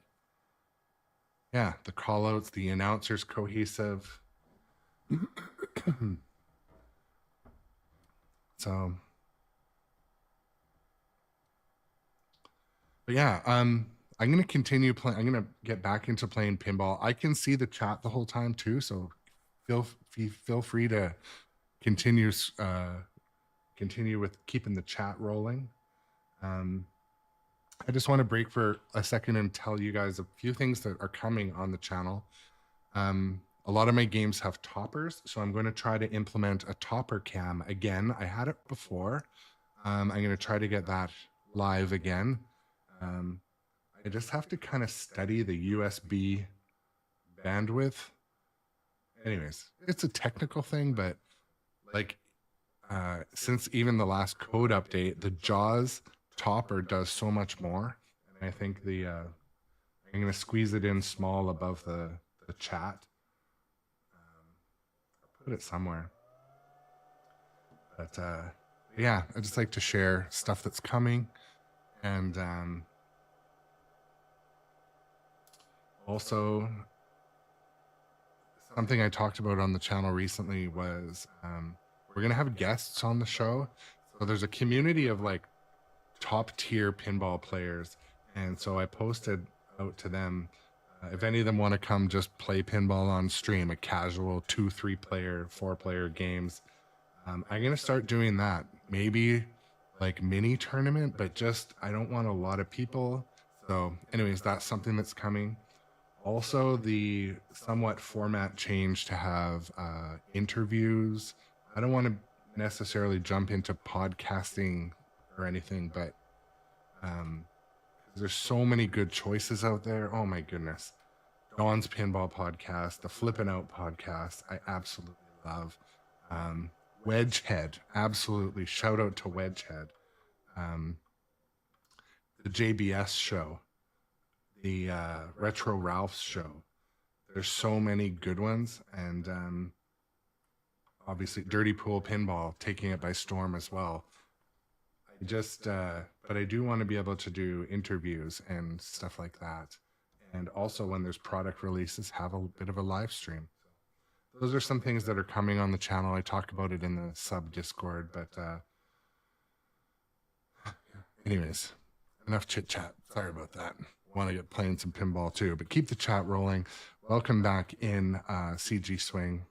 Yeah, the call outs, the announcers cohesive. So, but yeah, I'm going to continue playing. I'm going to get back into playing pinball. I can see the chat the whole time too, so feel free to continue with keeping the chat rolling. I just want to break for a second and tell you guys a few things that are coming on the channel. A lot of my games have toppers, so I'm going to try to implement a topper cam again. I had it before. I'm going to try to get that live again. I just have to kind of study the USB bandwidth. Anyways, it's a technical thing, but like since even the last code update, the JAWS topper does so much more. And I think I'm going to squeeze it in small above the chat. I'll put it somewhere. But yeah, I just like to share stuff that's coming. And also, something I talked about on the channel recently was we're going to have guests on the show. So there's a community of like top tier pinball players. And so I posted out to them, if any of them want to come just play pinball on stream, a casual 2-3 player, 4-player games. I'm going to start doing that. Maybe like mini tournament, but just, I don't want a lot of people. So anyways, that's something that's coming. Also, the somewhat format change to have interviews. I don't want to necessarily jump into podcasting or anything, but there's so many good choices out there. Oh my goodness. Dawn's Pinball Podcast, the Flippin' Out Podcast, I absolutely love. Wedgehead, absolutely. Shout out to Wedgehead. The JBS show, the Retro Ralph's show. There's so many good ones, and obviously Dirty Pool Pinball taking it by storm as well. But I do want to be able to do interviews and stuff like that. And also when there's product releases, have a bit of a live stream. Those are some things that are coming on the channel. I talk about it in the sub Discord, but anyways, enough chit chat. Sorry about that. Want to get playing some pinball too, but keep the chat rolling. Welcome back in CG Swing.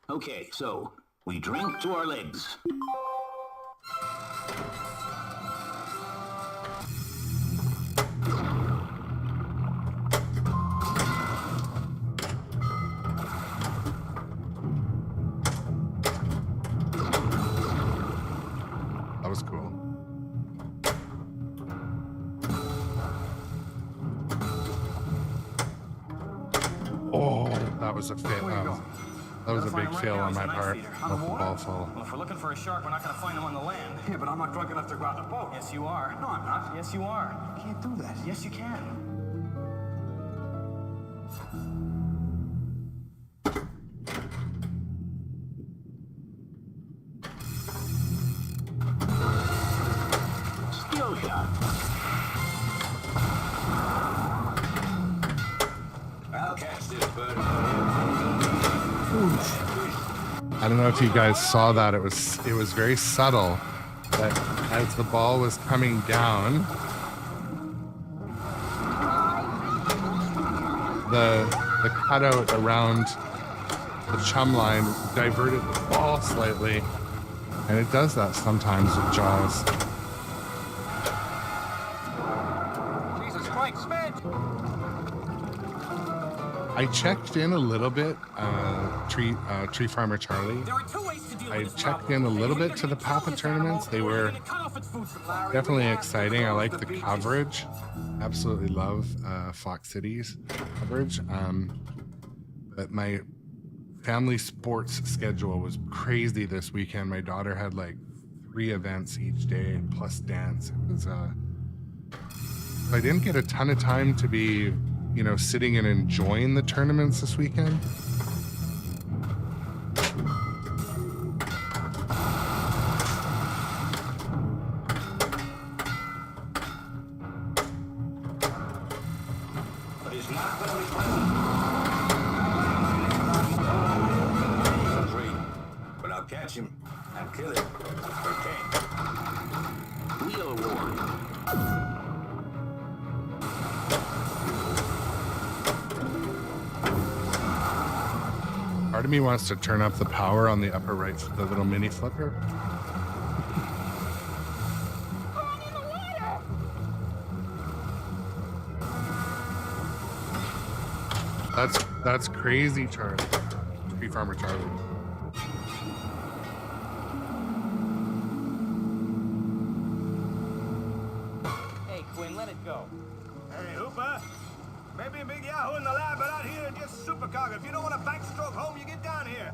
Okay, so we drink to our legs. That was cool. Oh, that was a fail. That was a big fail on my part. Let the ball fall. Well, if we're looking for a shark, we're not going to find him on the land. Yeah, but I'm not drunk enough to go out in a boat. Yes, you are. No, I'm not. Yes, you are. I can't do that. Yes, you can. Skill shot. I'll catch this, bud. I don't know if you guys saw that. It was very subtle, but as the ball was coming down, the cutout around the chum line diverted the ball slightly, and it does that sometimes with Jaws. Jesus Christ, man! I checked in a little bit, Tree Farmer Charlie. There are two ways to deal I with this checked problem. in a little You're bit to the gonna kill Papa this tournaments. They animal, or you're were gonna cut off its food supply. definitely exciting. I like the coverage. Absolutely love Fox Cities coverage. But my family sports schedule was crazy this weekend. My daughter had like 3 events each day plus dance. It was I didn't get a ton of time to be, sitting and enjoying the tournaments this weekend. But it's not very pleasant. But I'll catch him and kill him. Okay. Wheel award. Part of me wants to turn up the power on the upper right, the little mini flipper. That's crazy, Charlie. Tree Farmer Charlie. Hey, Quinn, let it go. Hey, Hooper. Maybe a big yahoo in the lab, but out here, just supercargo. If you don't want a backstroke home, you get down here.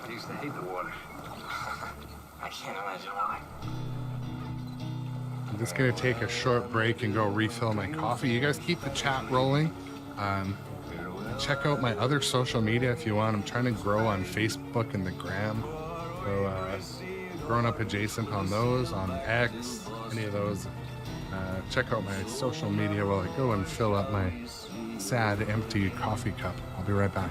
I used to hate the water. I can't imagine why. I'm just gonna take a short break and go refill my coffee. You guys keep the chat rolling. Check out my other social media if you want. I'm trying to grow on Facebook and the Gram. So growing up adjacent on those, on X, any of those. Check out my social media while I go and fill up my sad, empty coffee cup. I'll be right back.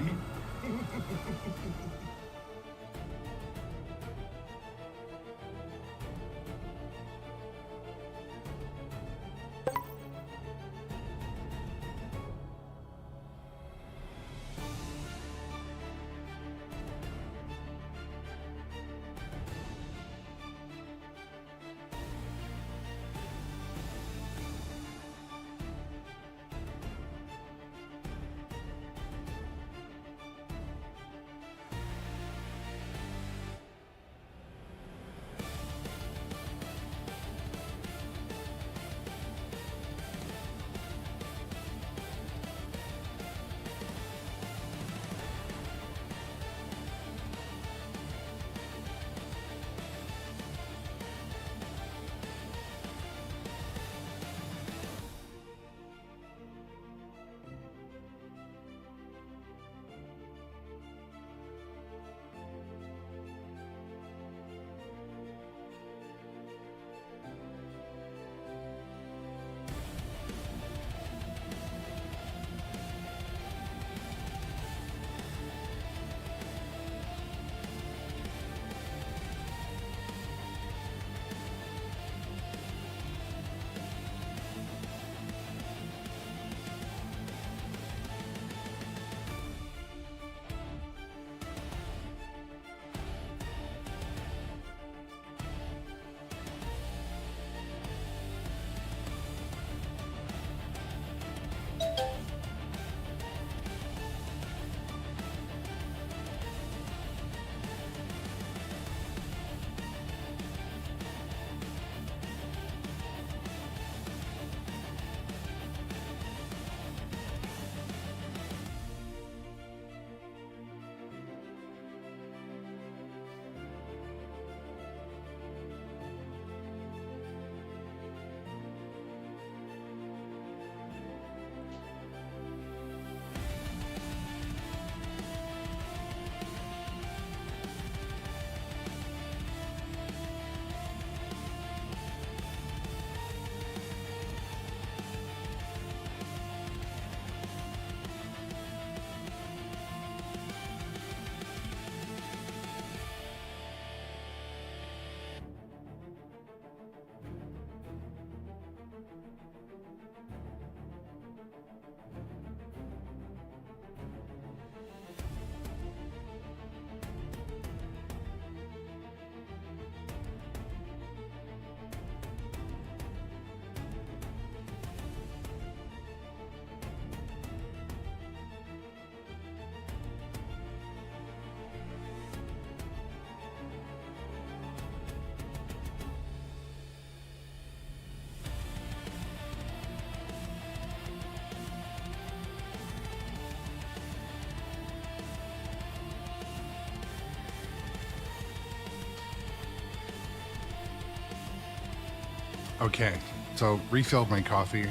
Okay, so refilled my coffee.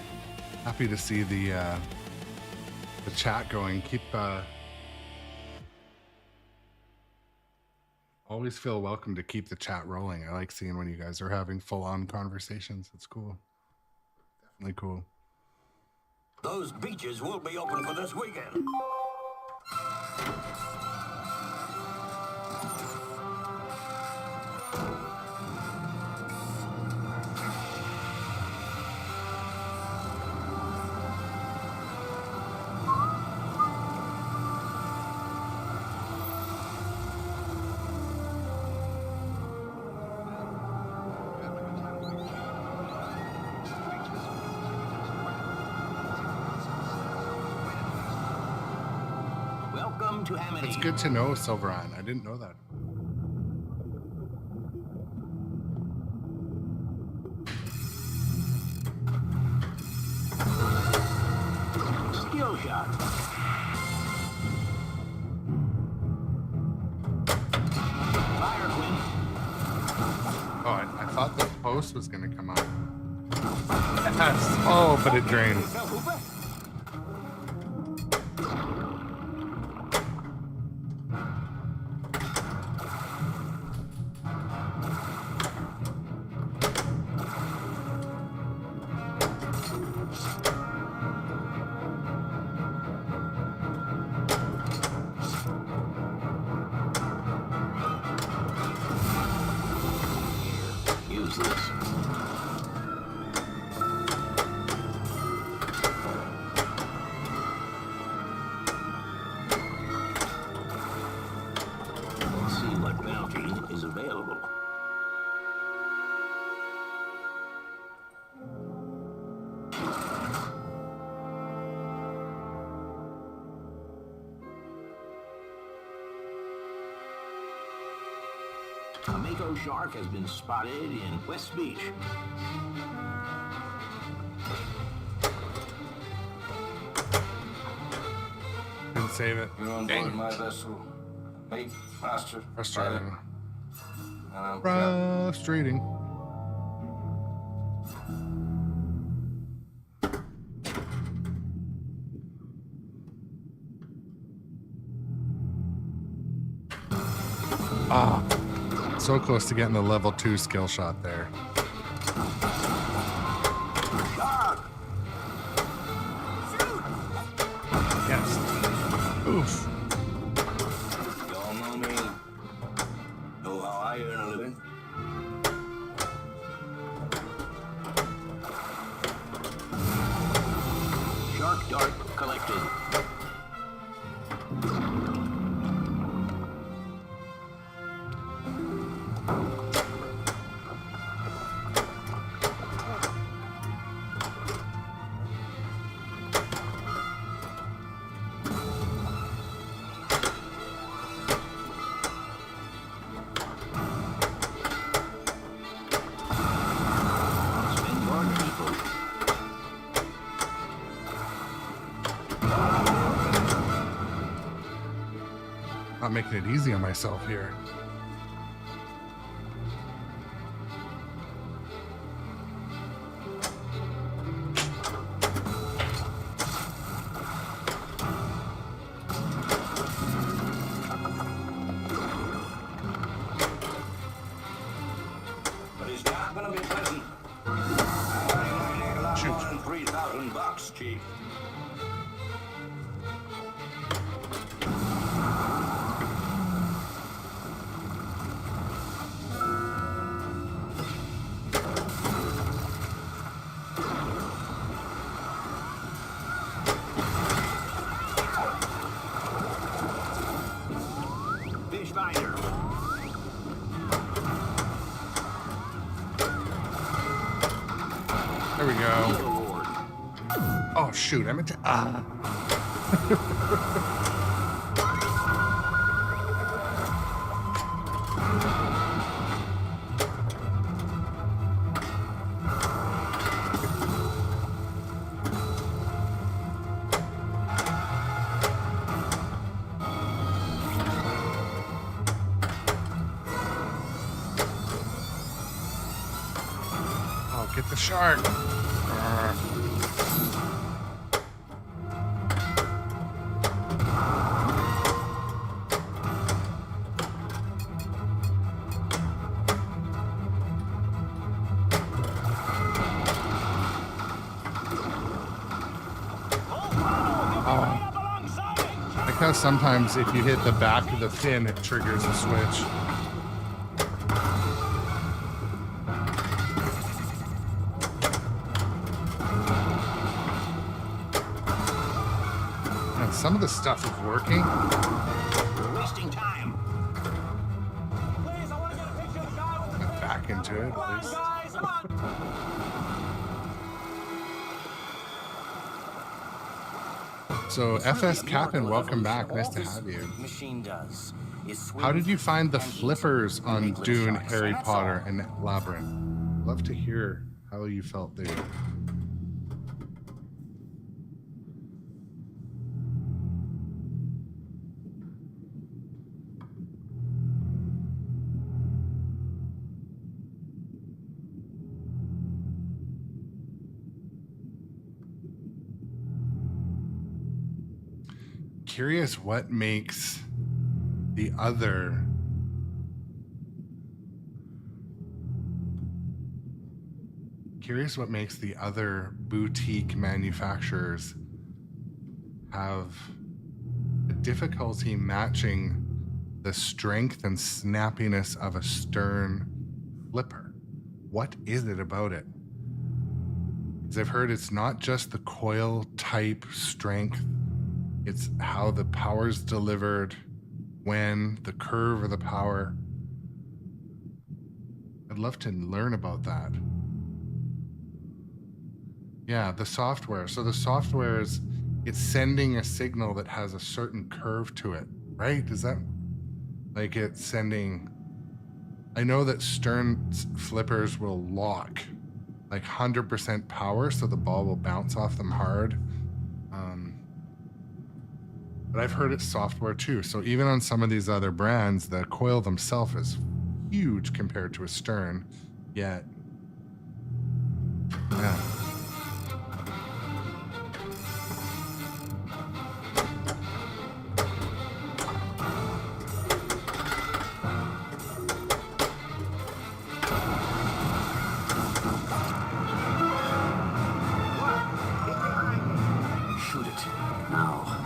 Happy to see the chat going. Keep always feel welcome to keep the chat rolling. I like seeing when you guys are having full-on conversations. It's cool. Definitely cool. Those beaches will be open for this weekend. Welcome to Amity. It's good to know, Silveron. I didn't know that. Skill shot. Fire Quinn. Oh, I thought the post was going to come up. Yes. Oh, but it drained. Use this. Let's see what bounty is available. A mako shark has been spotted in West Beach. Didn't save it. You're on board my vessel, mate, master. Frustrating. And I'm Frustrating. Ah, so close to getting the level 2 skill shot there. Shark! Shoot! Yes. Oof. Y'all know me. Know how I earn a living. Shark dart collected. Spin guard people. Not making it easy on myself here. But it's not gonna be pleasant. I might make a lot Shoot. more than $3,000, Chief. Fish finder. There we go. Award. Oh, shoot. I meant to. Ah. The shark. Like how sometimes if you hit the back of the fin, it triggers a switch. And some of the stuff is working. We're wasting time. Please, I want to get a picture of the guy with the Went back into it at least. guys. Come on. So FS Captain, welcome back. Nice to have you. Machine does is swim How did you find the and eat flippers on big little Dune, sharks. Harry That's Potter, all. and Labyrinth? Love to hear how you felt there. Curious what makes the other boutique manufacturers have a difficulty matching the strength and snappiness of a Stern flipper. What is it about it? Because I've heard it's not just the coil type strength, it's how the power's delivered, when, the curve of the power. I'd love to learn about that. Yeah, the software. So the software is, it's sending a signal that has a certain curve to it, right? Is that like it's sending? I know that Stern flippers will lock like 100% power, so the ball will bounce off them hard. But I've heard it's software too. So even on some of these other brands, the coil themselves is huge compared to a Stern, yet, yeah. Shoot it. Now.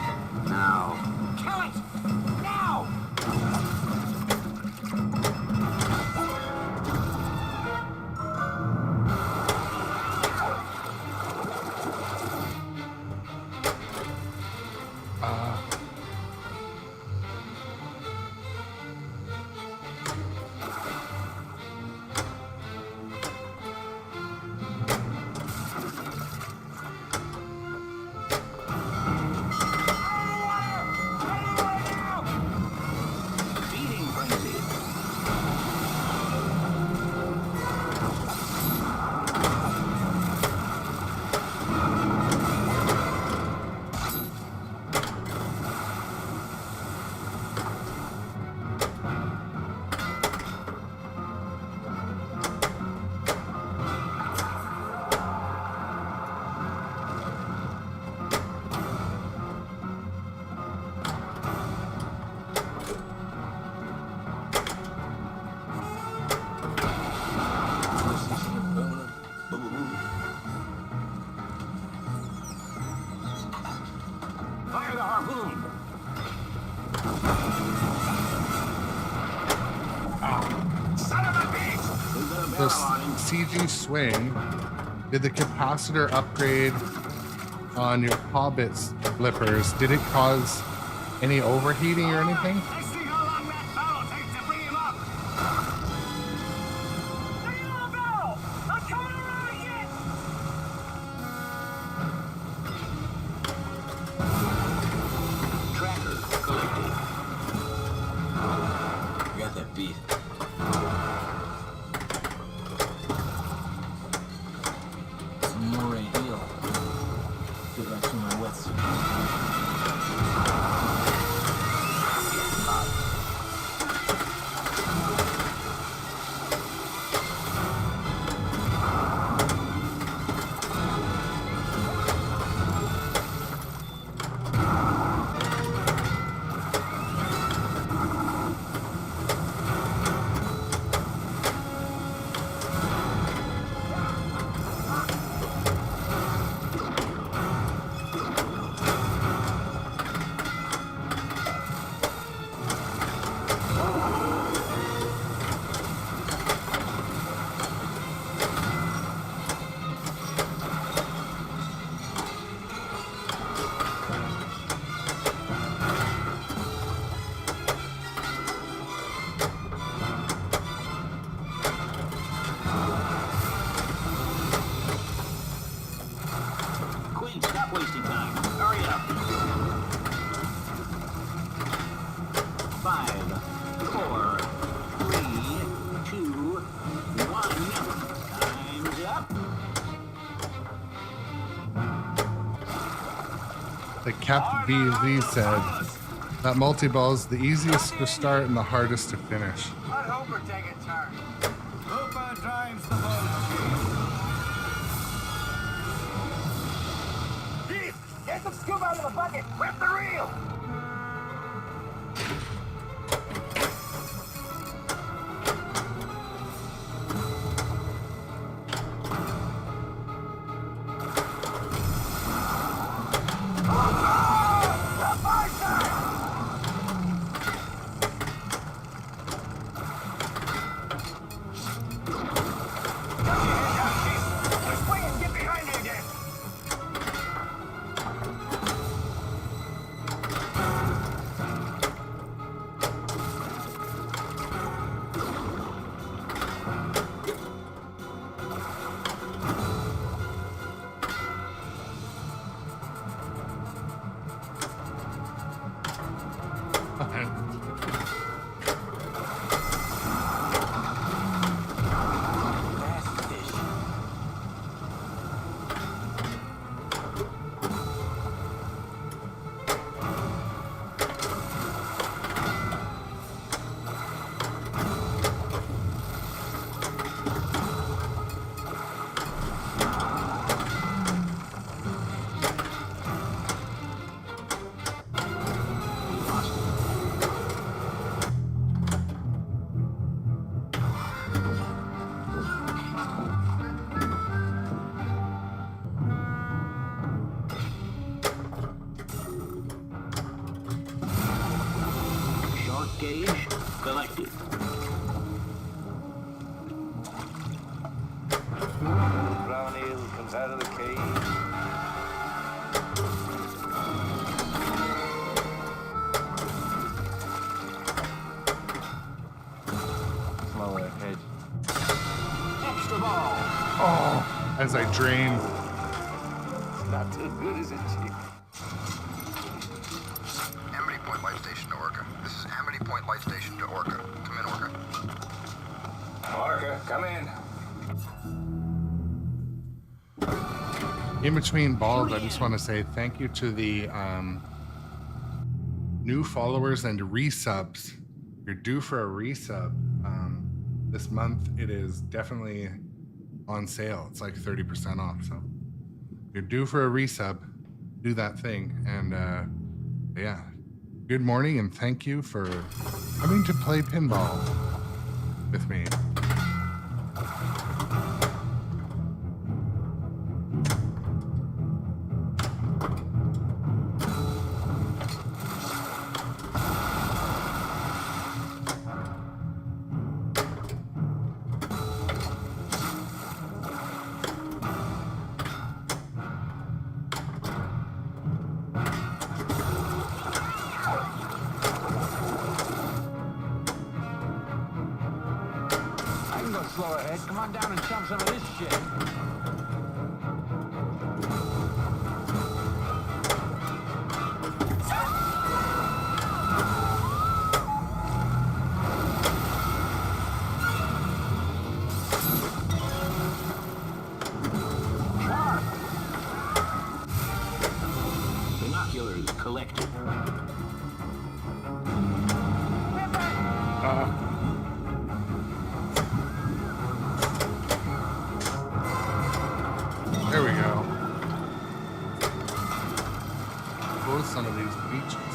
Now. Kill it! Now! Feeding frenzy. Fire the harpoon. Son of a bitch! We've got a The barrel on him. CG swing, did the capacitor upgrade on your Hobbit's flippers, did it cause any overheating or anything? Let's see how long that barrel takes to bring him up. Bring it on, barrel! I'm coming around again! Tracker collected. I got that beat. Some more right here. Get back to my wetsuit. 5, 4, 3, 2, 1. Time's up. The Cap BZ said that multi-ball is the easiest to start and the hardest to finish. Let Hooper take a turn. Hooper drives the boat. Keith, get some scoop out of the bucket. Grab the reel. Gauge collected. Brown eel comes out of the cage. Lower edge. Extra ball. Oh, as I drain. It's not too good, is it, Chief? Amity Point Life Station to Orca. This is Amity Point Life Station to Orca. Come in, Orca. Orca, come in. In between balls, I just want to say thank you to the new followers and resubs. You're due for a resub. This month, it is definitely on sale. It's like 30% off. So you're due for a resub. Do that thing. And yeah, good morning and thank you for coming to play pinball with me. Slow ahead. Come on down and chump some of this shit. Binoculars collected. There we go. Close some of these beaches.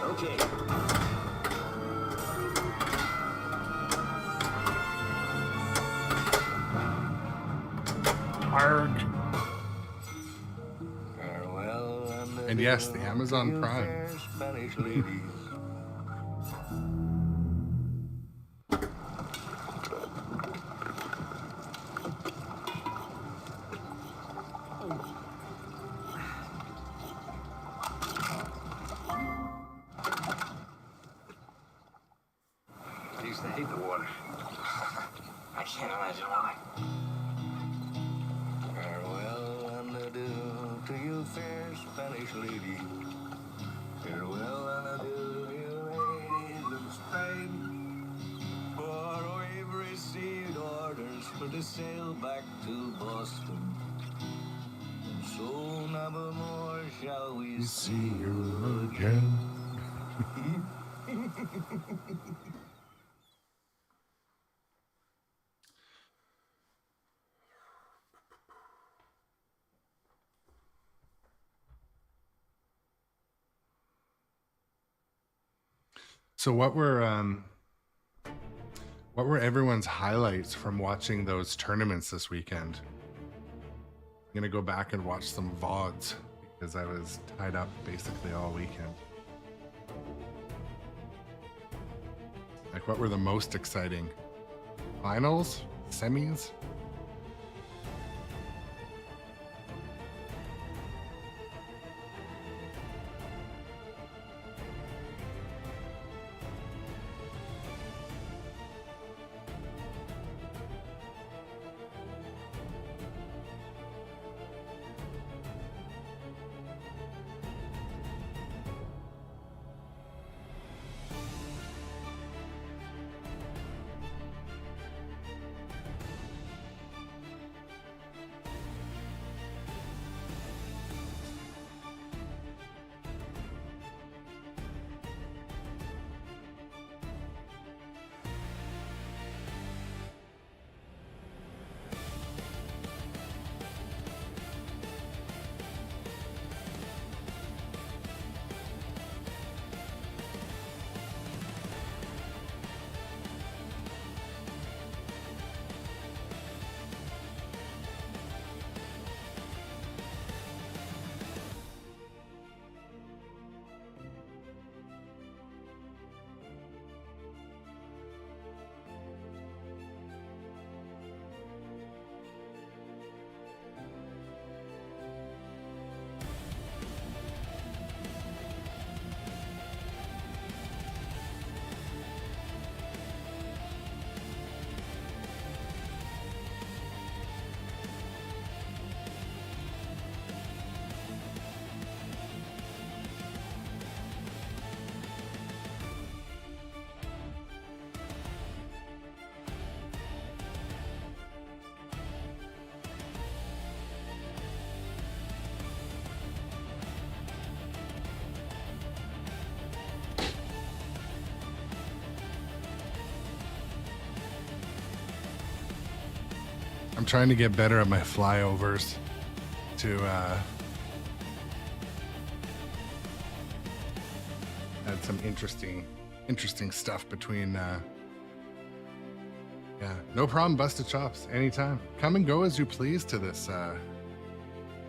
Okay. Arg. Farewell And yes, the Amazon you Prime. fair Spanish ladies. I used to hate the water. I can't imagine why. Farewell and adieu to you fair Spanish lady. Farewell. we sail back to Boston. And so nevermore shall we see you again. So what were everyone's highlights from watching those tournaments this weekend? I'm gonna go back and watch some VODs because I was tied up basically all weekend. Like, what were the most exciting? Finals? Semis? I'm trying to get better at my flyovers to add some interesting stuff between yeah, no problem, busted chops anytime. Come and go as you please to this but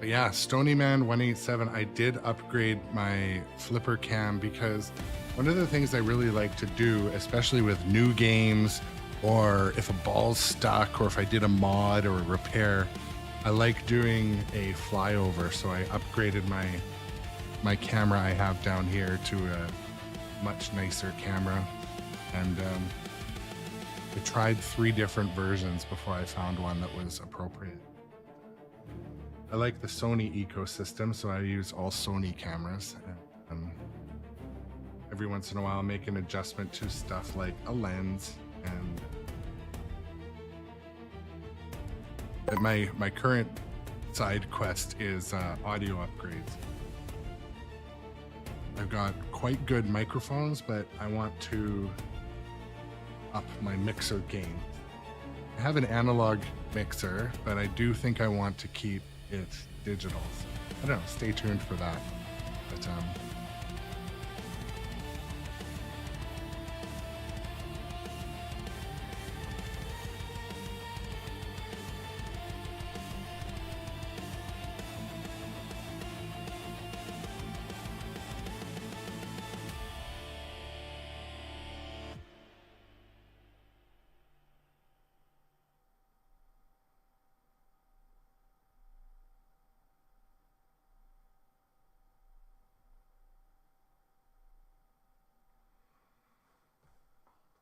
yeah, Stonyman187, I did upgrade my flipper cam because one of the things I really like to do, especially with new games, or if a ball's stuck, or if I did a mod or a repair, I like doing a flyover. So I upgraded my camera I have down here to a much nicer camera. And I tried 3 different versions before I found one that was appropriate. I like the Sony ecosystem, so I use all Sony cameras. Every once in a while, make an adjustment to stuff like a lens. And my current side quest is audio upgrades. I've got quite good microphones, but I want to up my mixer game. I have an analog mixer, but I do think I want to keep it digital. So, I don't know, stay tuned for that. But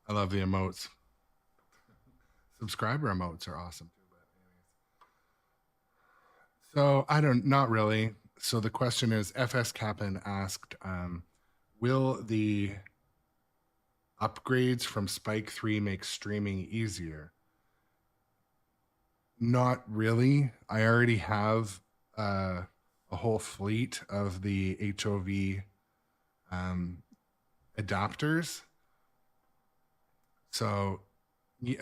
I love the emotes. Subscriber emotes are awesome too. So not really. So the question is, FS Kaplan asked, will the upgrades from Spike 3 make streaming easier? Not really. I already have a whole fleet of the HOV adapters. So,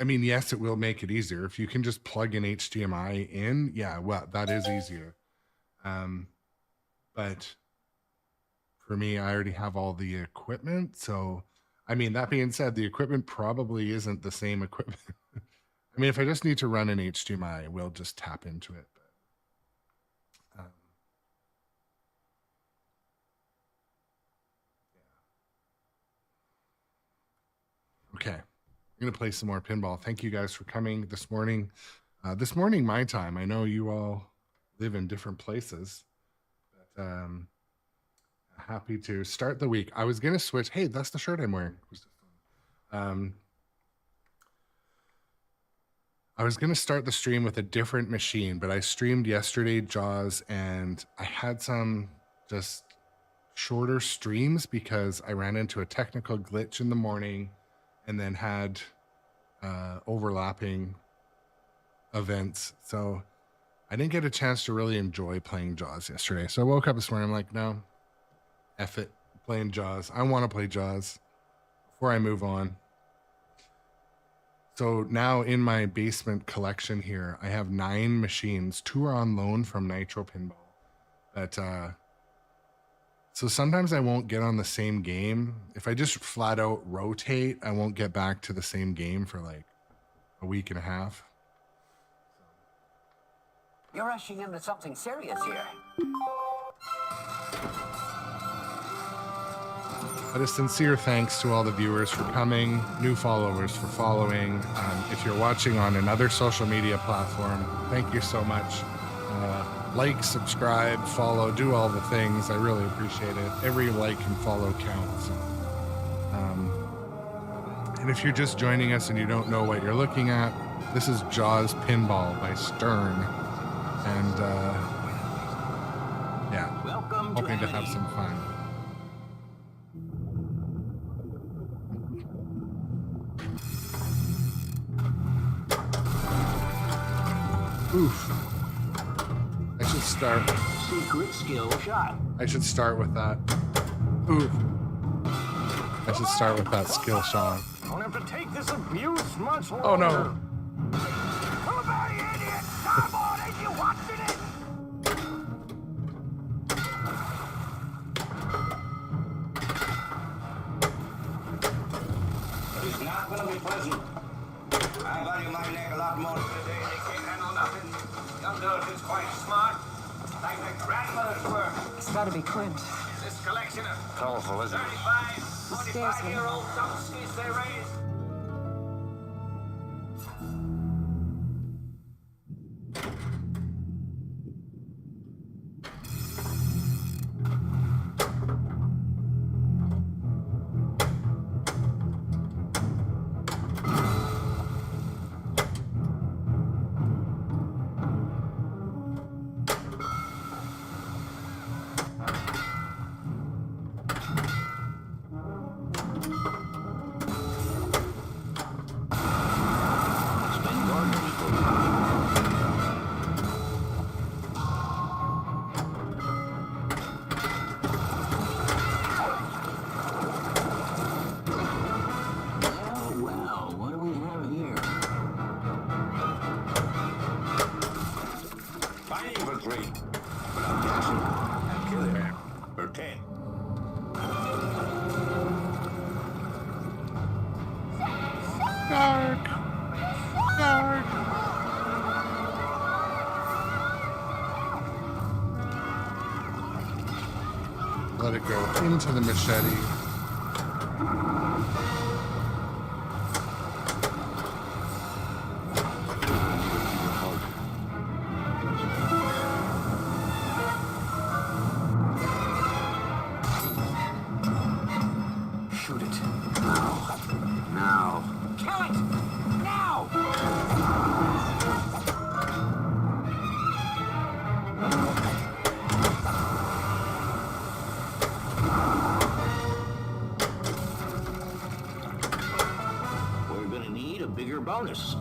I mean, yes, it will make it easier. If you can just plug an HDMI in, yeah, well, that is easier. But for me, I already have all the equipment. So, I mean, that being said, the equipment probably isn't the same equipment. I mean, if I just need to run an HDMI, we'll just tap into it. But, yeah. Okay, I'm going to play some more pinball. Thank you guys for coming this morning. This morning, my time. I know you all live in different places, but happy to start the week. I was going to switch. Hey, that's the shirt I'm wearing. I was going to start the stream with a different machine, but I streamed yesterday Jaws, and I had some just shorter streams because I ran into a technical glitch in the morning and then had overlapping events. So I didn't get a chance to really enjoy playing Jaws yesterday. So I woke up this morning, I'm like, no, F it, playing Jaws. I want to play Jaws before I move on. So now in my basement collection here, I have 9 machines. 2 are on loan from nitropinball. But so sometimes I won't get on the same game. If I just flat out rotate, I won't get back to the same game for like a week and a half. You're rushing into something serious here. But a sincere thanks to all the viewers for coming, new followers for following. If you're watching on another social media platform, thank you so much. Like, subscribe, follow, do all the things. I really appreciate it. Every like and follow counts. And if you're just joining us and you don't know what you're looking at, this is Jaws Pinball by Stern. And yeah, hoping to have some fun. Oof. I should start. Secret skill shot. I should start with that. Oof. I should start with that skill shot. Don't have to take this abuse much longer. Oh no. Come on, you idiot! Come on, ain't you watching it? It's not gonna be pleasant. I value my neck a lot more today. They can't handle nothing. Young girl is quite smart, like their grandmothers were. It's gotta be Clint. This collection of Colorful, isn't it? 35, Scares me. 45-year-old dumpskis they raised. Well, what do we have here? Fighting for 3. But I'm guessing I'll kill him for 10. Dark. Dark. Let it go into the machete. Shoot it. Now. Now. Kill it! Now! We're gonna need a bigger bonus.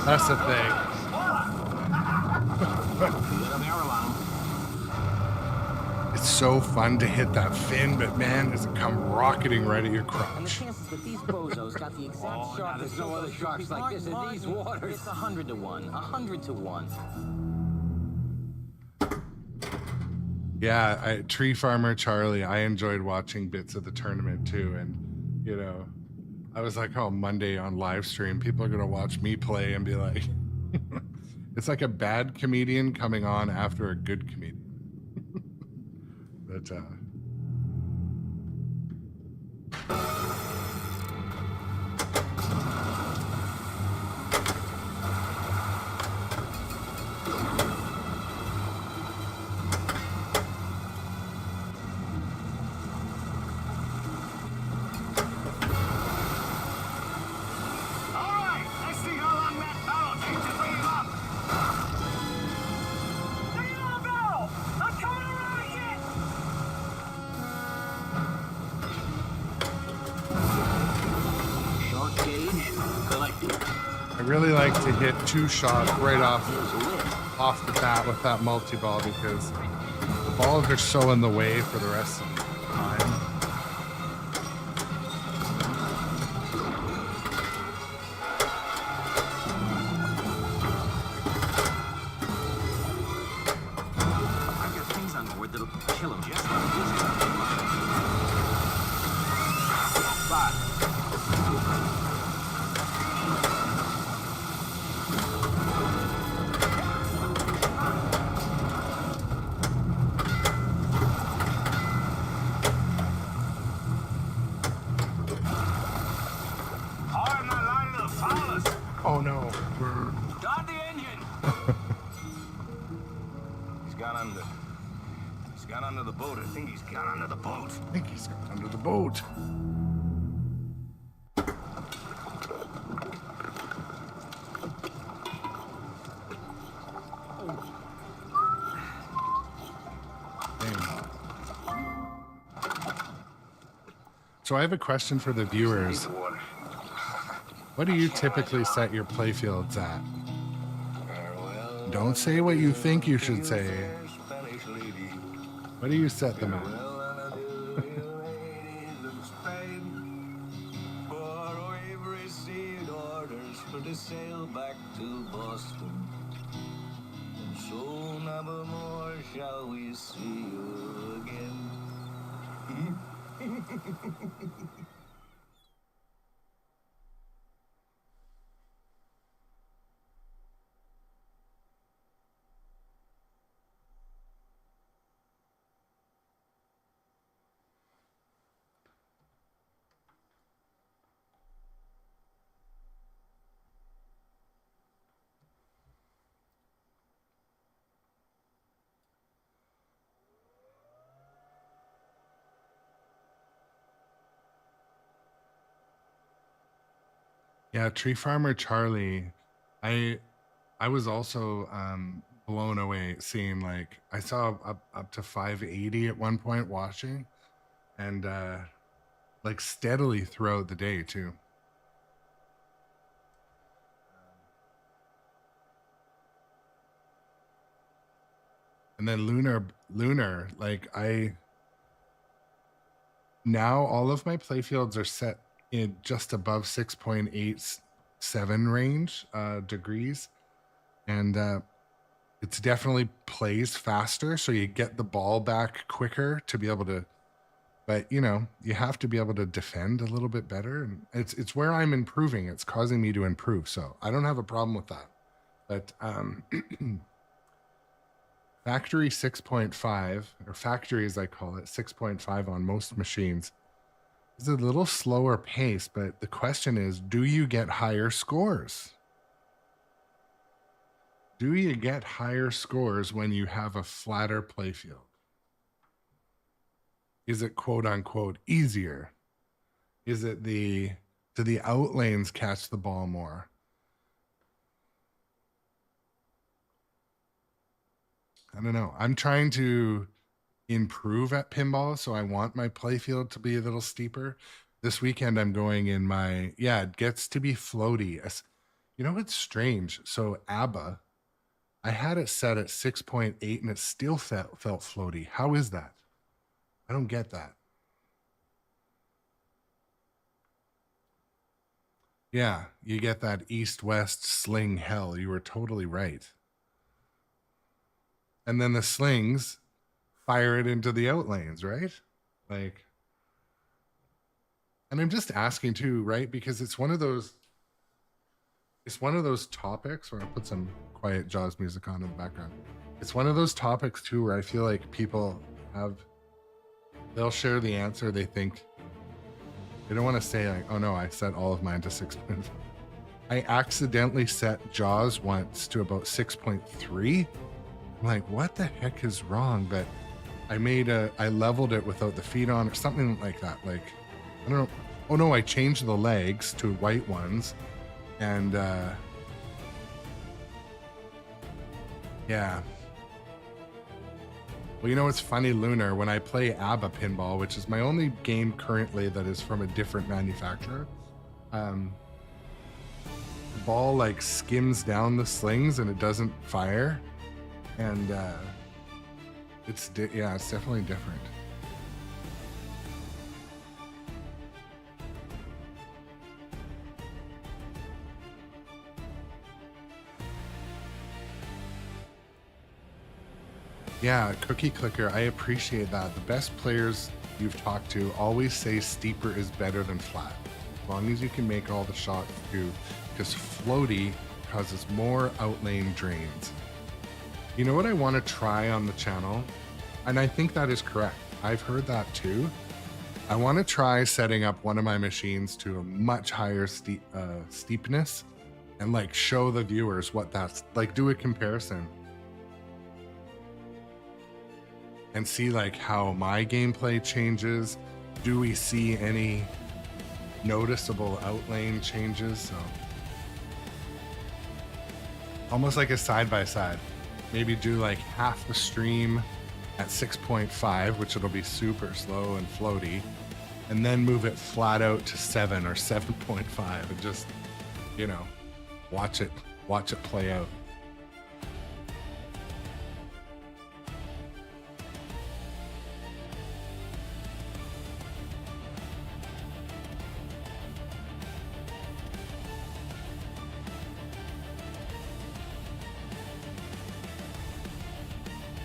That's the thing. It's so fun to hit that fin, but man, does it come rocketing right at your And the crotch. chances that these bozos got the exact shark there's no other sharks like this in these waters. It's 100 to 1. 100 to 1. Yeah, Tree Farmer Charlie, I enjoyed watching bits of the tournament too. And, you know, I was like, oh, Monday on live stream, people are going to watch me play and be like, it's like a bad comedian coming on after a good comedian. But, I really like to hit 2 shots right off the bat with that multi-ball because the balls are so in the way for the rest of the time. I've got things on board that'll kill him just like this. Oh no. Start the engine. He's got under. He's got under the boat. I think he's got under the boat. I think he's got under the boat. Dang. So I have a question for the viewers. What do you typically set your playfields at? Don't say what you think you should say. What do you set them at? Sail back to Boston, and so never more shall we see you again. Yeah, Tree Farmer Charlie, I was also blown away seeing, like, I saw up to 580 at one point watching, and like steadily throughout the day too. And then lunar, like now all of my playfields are set in just above 6.87 range degrees, and it's definitely plays faster, so you get the ball back quicker to be able to, but you know, you have to be able to defend a little bit better, and it's where I'm improving. It's causing me to improve, so I don't have a problem with that. But factory 6.5, or factory as I call it, 6.5 on most machines, is a little slower pace, but the question is, do you get higher scores? Do you get higher scores when you have a flatter playfield? Is it quote unquote easier? Is it do the out lanes catch the ball more? I don't know. I'm trying to improve at pinball, so I want my playfield to be a little steeper. This weekend I'm going in my, it gets to be floaty. You know what's strange? So ABBA, I had it set at 6.8 and it still felt floaty. How is that? I don't get that. Yeah, you get that east-west sling hell. You were totally right. And then the slings fire it into the outlanes, right? Like, and I'm just asking too, right? Because it's one of those topics where I put some quiet Jaws music on in the background. It's one of those topics too where I feel like people they'll share the answer. They think they don't want to say like, oh no, I set all of mine to 6.5. I accidentally set Jaws once to about 6.3. I'm like, what the heck is wrong? But I leveled it without the feet on or something like that. Like, I don't know. Oh no, I changed the legs to white ones. And yeah. Well, you know what's funny, Lunar? When I play ABBA Pinball, which is my only game currently that is from a different manufacturer, the ball like skims down the slings and it doesn't fire. And it's definitely different. Yeah, Cookie Clicker, I appreciate that. The best players you've talked to always say steeper is better than flat. As long as you can make all the shots too, because floaty causes more outlane drains. You know what I want to try on the channel? And I think that is correct. I've heard that too. I want to try setting up one of my machines to a much higher steepness and like show the viewers what that's like, do a comparison. And see like how my gameplay changes. Do we see any noticeable outlane changes? So almost like a side-by-side. Maybe do like half the stream at 6.5, which it'll be super slow and floaty, and then move it flat out to 7 or 7.5 and just, you know, watch it play out.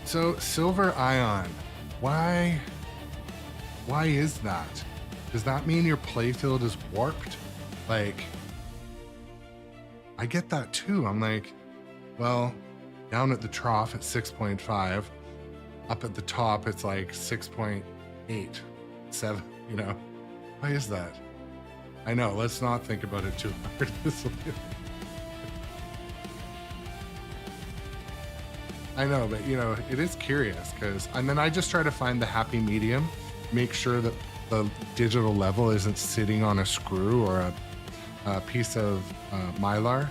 So Silver Ion, why is that? Does that mean your playfield is warped? Like, I get that too. I'm like, well, down at the trough at 6.5, up at the top it's like 6.8, 7, you know? Why is that? I know, let's not think about it too hard. I know, but you know, it is curious and then I just try to find the happy medium, make sure that the digital level isn't sitting on a screw or a piece of mylar.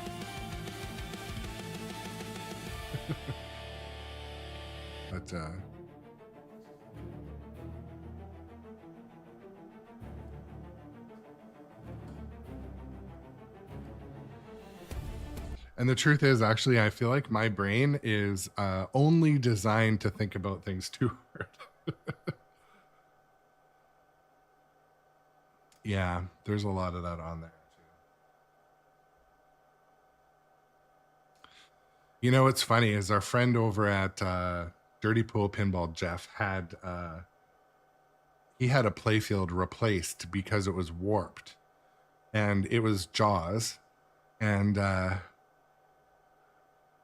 But and the truth is, actually, I feel like my brain is only designed to think about things too hard. Yeah, there's a lot of that on there too. You know what's funny is our friend over at Dirty Pool Pinball, Jeff, he had a playfield replaced because it was warped, and it was Jaws, and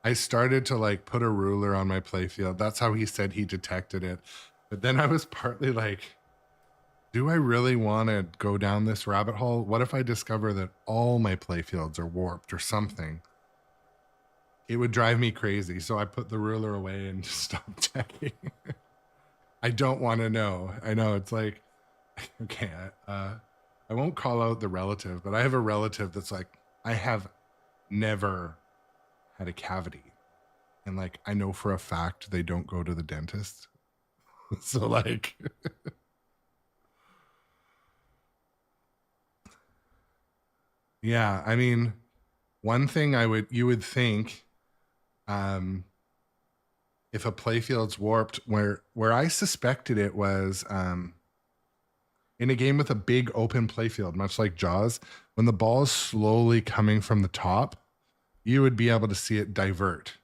I started to like put a ruler on my playfield. That's how he said he detected it. But then I was partly like, do I really want to go down this rabbit hole? What if I discover that all my playfields are warped or something? It would drive me crazy. So I put the ruler away and just stopped checking. I don't want to know. I know it's like, okay, I won't call out the relative, but I have a relative that's like, I have never had a cavity, and like I know for a fact they don't go to the dentist. So like yeah, I mean, One thing you would think, if a playfield's warped, where I suspected it was in a game with a big open playfield, much like Jaws, when the ball is slowly coming from the top, you would be able to see it divert.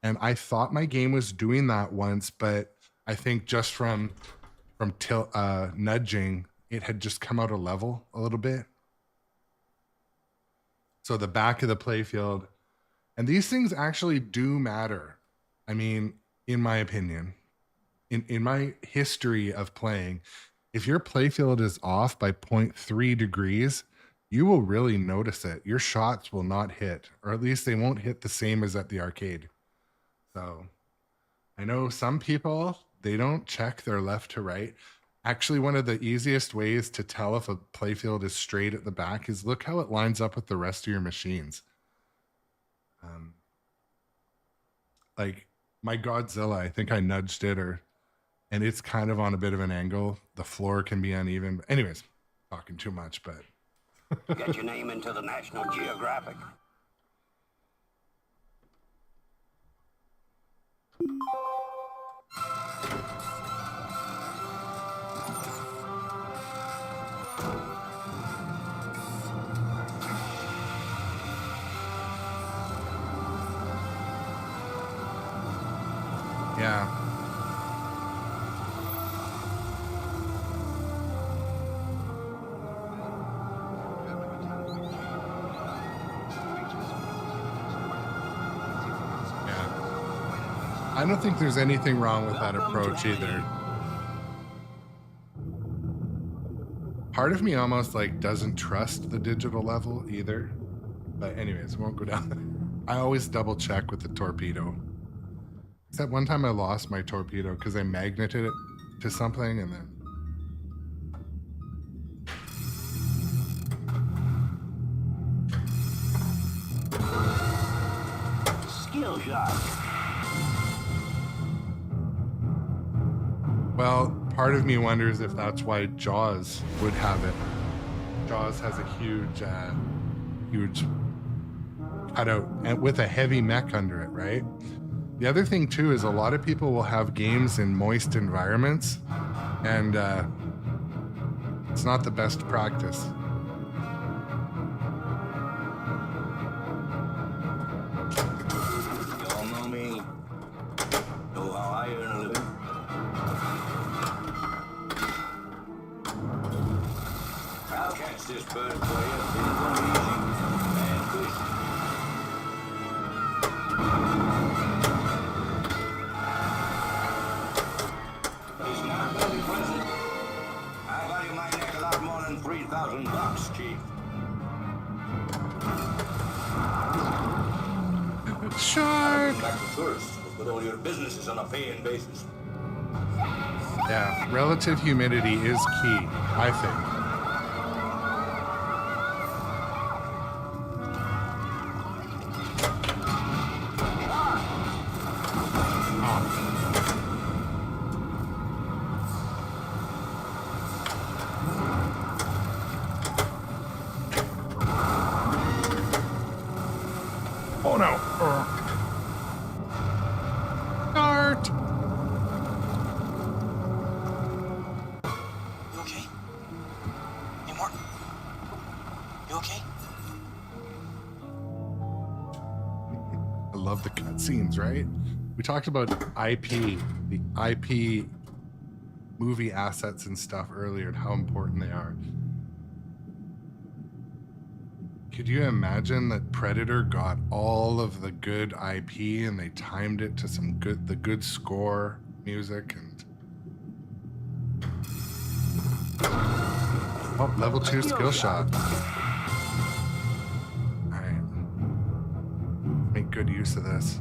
And I thought my game was doing that once, but I think just from nudging, it had just come out of level a little bit. So the back of the playfield, and these things actually do matter. I mean, in my opinion, in my history of playing, if your playfield is off by 0.3 degrees, you will really notice it. Your shots will not hit, or at least they won't hit the same as at the arcade. So I know some people, they don't check their left to right. Actually, one of the easiest ways to tell if a playfield is straight at the back is look how it lines up with the rest of your machines. Like my Godzilla, I think I nudged it, and it's kind of on a bit of an angle. The floor can be uneven. But anyways, talking too much, but. Get your name into the National Geographic. Yeah. I don't think there's anything wrong with that approach either. Part of me almost like doesn't trust the digital level either. But anyways, won't go down there. I always double check with the torpedo. Except one time I lost my torpedo because I magneted it to something and then. Skill shot. Well, part of me wonders if that's why Jaws would have it. Jaws has a huge cutout and with a heavy mech under it, right? The other thing too is a lot of people will have games in moist environments, and it's not the best practice. You all know me. Know how I earn a living. I'll catch this bird for you. It's gonna be easy and good. It's not really present. I value my neck a lot more than $3,000, Chief. Shark! Back to tourists, but all your business is on a paying basis. Yeah, relative humidity is key, I think. Oh no. Start. You okay? Hey, Martin. You okay? I love the cutscenes, right? We talked about IP, the IP movie assets and stuff earlier and how important they are. Could you imagine that Predator got all of the good IP and they timed it to the good score music and oh, level 2 skill shot. All right, make good use of this.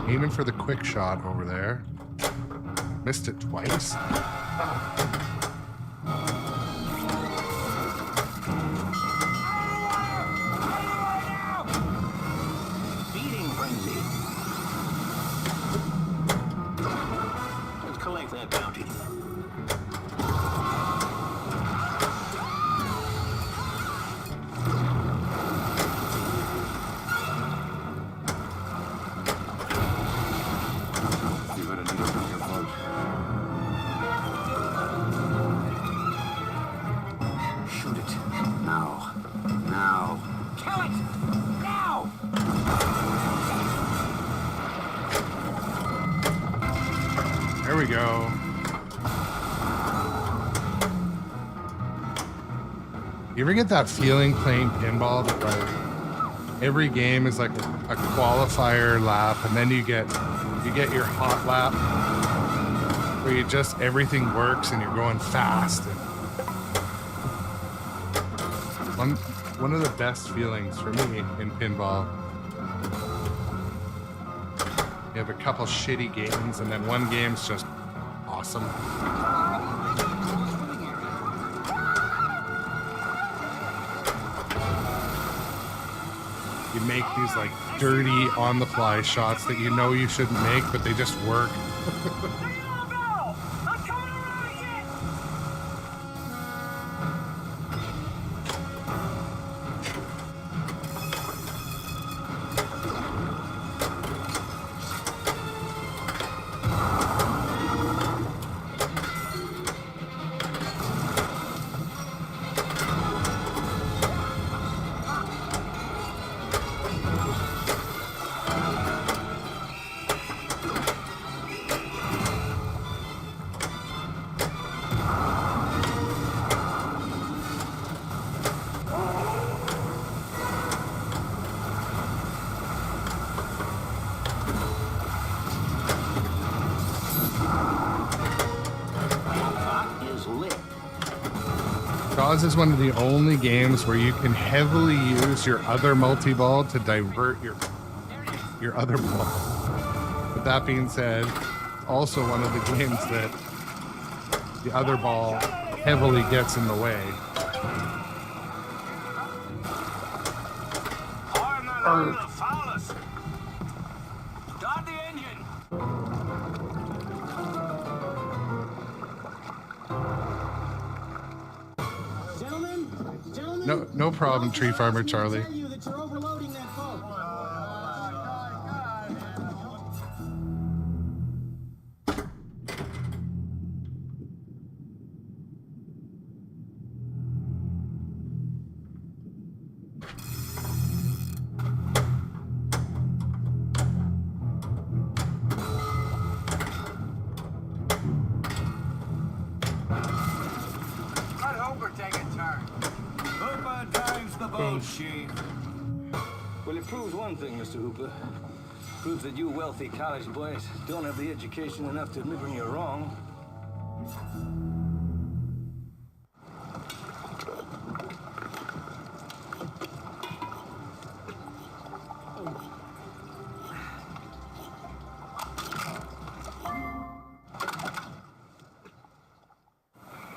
Aiming for the quick shot over there. Missed it twice. Feeding frenzy. Let's collect that bounty. There we go. You ever get that feeling playing pinball that like every game is like a qualifier lap, and then you get your hot lap where you just everything works and you're going fast. And one of the best feelings for me in pinball. You have a couple shitty games, and then one game's just awesome. You make these like dirty on-the-fly shots that you know you shouldn't make, but they just work. Jaws is one of the only games where you can heavily use your other multi-ball to divert your other ball. But that being said, it's also one of the games that the other ball heavily gets in the way. Start the engine. No problem, Tree Farmer Charlie. Let Hooper take a turn. Hooper drives the boat, Chief. Well, it proves one thing, Mr. Hooper. Proves that you wealthy college boys don't have the education enough to admit when you're wrong.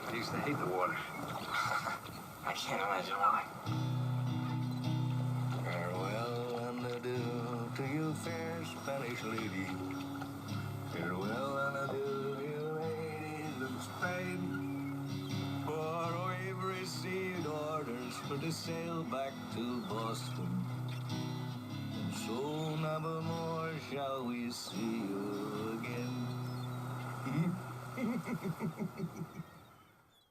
I used to hate the water. I can't imagine why. Farewell and adieu to you, fair Spanish lady. Farewell and adieu, you ladies of Spain. For we've received orders for to sail back to Boston. And so never more shall we see you again.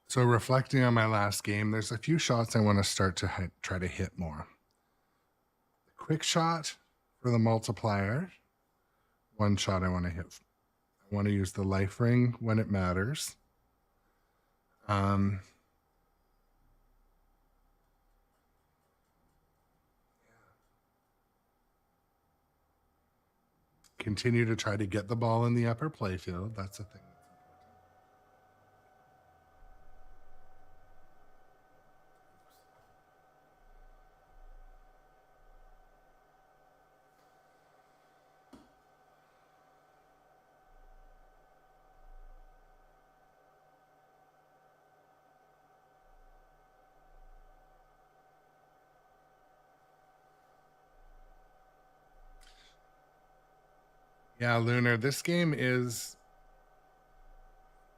So reflecting on my last game, there's a few shots I want to start to try to hit more. The quick shot for the multiplier. One shot I want to hit. I want to use the life ring when it matters. Continue to try to get the ball in the upper playfield. That's a thing. Yeah, Lunar, this game is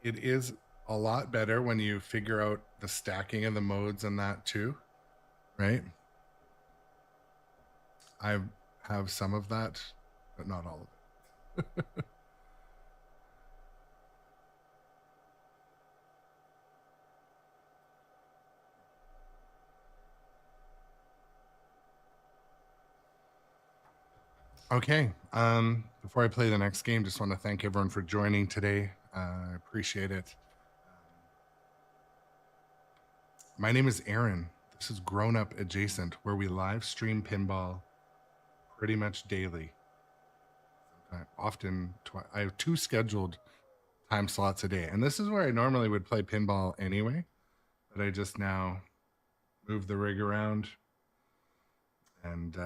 a lot better when you figure out the stacking of the modes and that too, right? I have some of that, but not all of it. Okay. Before I play the next game, just want to thank everyone for joining today. I appreciate it. My name is Aaron. This is Grown Up Adjacent, where we live stream pinball pretty much daily. I have 2 scheduled time slots a day, and this is where I normally would play pinball anyway, but I just now move the rig around and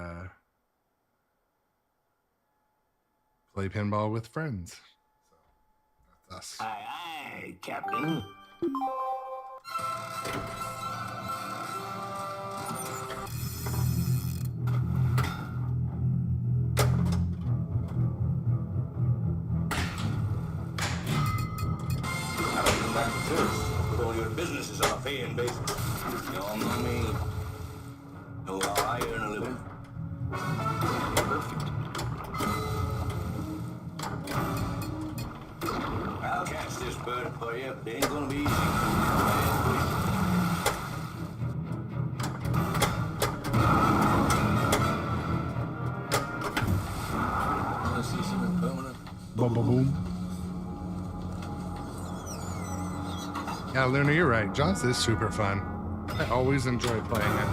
play pinball with friends. So that's us. Aye, aye, Captain. Back to this. With all your businesses on a paying basis. You all know me. Know how I earn a living. Perfect. I'll catch this bird for you, but it ain't gonna be easy. Wanna see something permanent? Boom, boom, boom. Yeah, Luna, you're right. Jaws is super fun. I always enjoy playing it.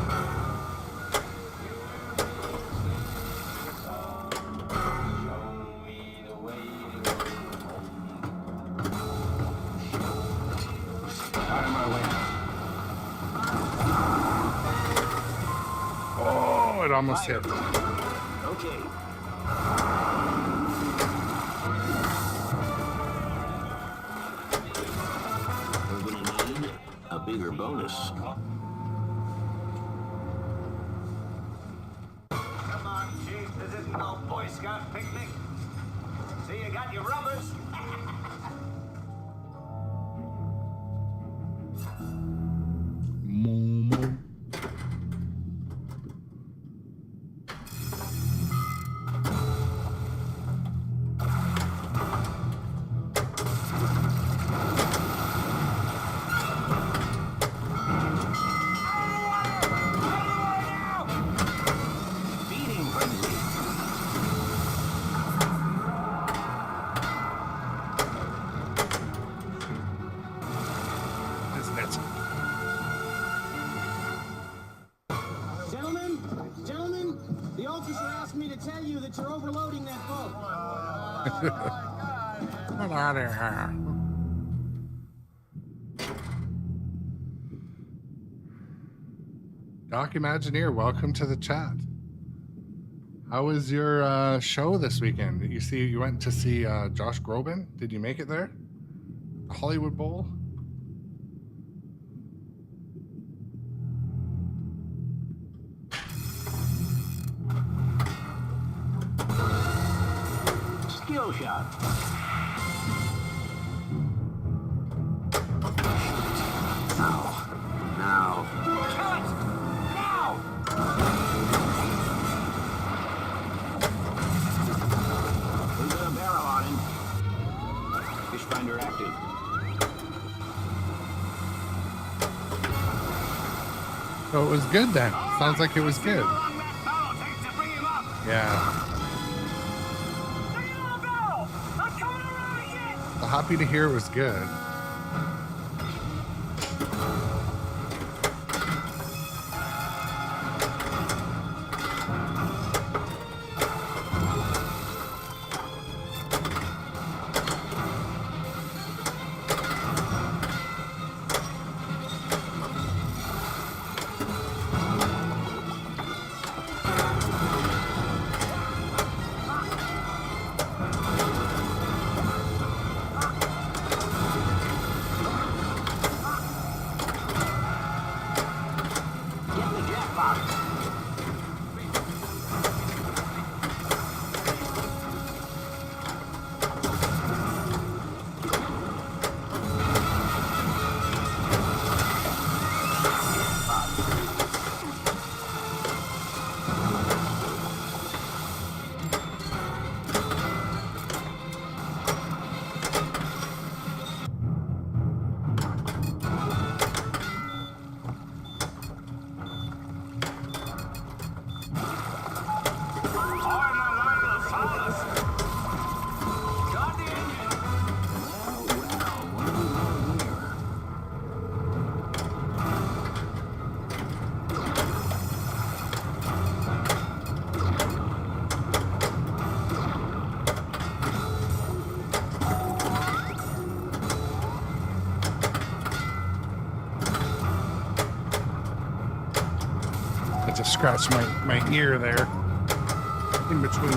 Oh, it almost hit. Okay. We're gonna need a bigger bonus. Come on, Chief. This isn't no Boy Scout picnic. See, you got your rubbers. Momo. Feeding frenzy. Isn't it? Gentlemen, the officer asked me to tell you that you're overloading that boat. Get out of here. Doc Imagineer, welcome to the chat. How was your show this weekend? You went to see Josh Groban? Did you make it there? The Hollywood Bowl? Skill shot. Now. Cut! Now! We've got a barrel on him. Fish finder active. So it was good then. Sounds like it was good. How long that barrel takes to bring him up? Yeah. Bring him on, barrel! I'm coming around again! Well, happy to hear it was good. just scratched my ear there in between.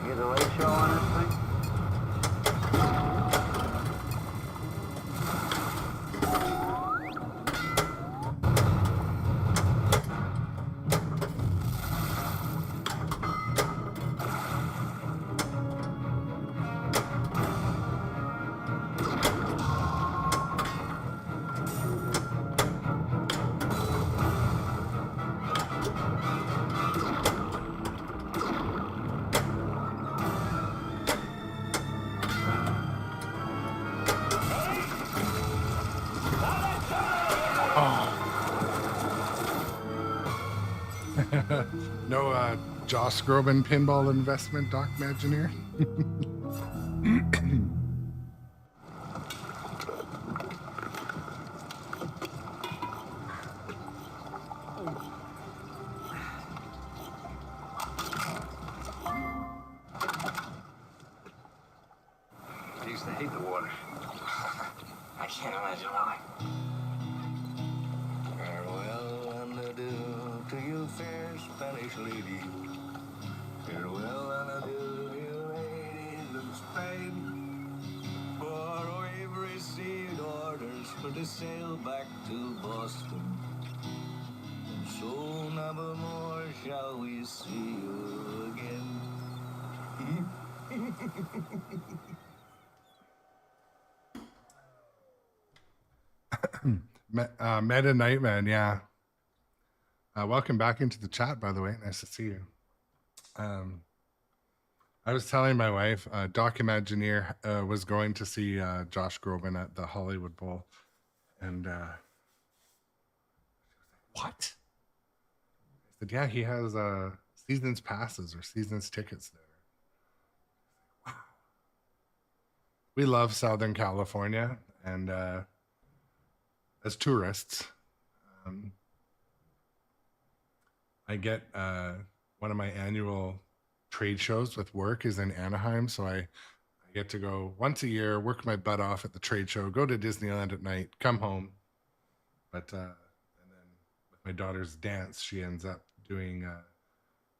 Get a late show on this thing? No Josh Groban pinball investment, Doc Imagineer. I used to hate the water. I can't imagine why. Farewell and adieu to you, fair Spanish lady. Farewell and adieu, you ladies of Spain. For we've received orders for to sail back to Boston. And so never more shall we see you again. Meta Nightman, yeah. Welcome back into the chat, by the way. Nice to see you. I was telling my wife, Doc Imagineer was going to see Josh Groban at the Hollywood Bowl. And what? I said, yeah, he has season's passes or season's tickets there. Wow. We love Southern California, and as tourists, I get one of my annual trade shows with work is in Anaheim, so I get to go once a year, work my butt off at the trade show, go to Disneyland at night, come home. But and then with my daughter's dance, she ends up doing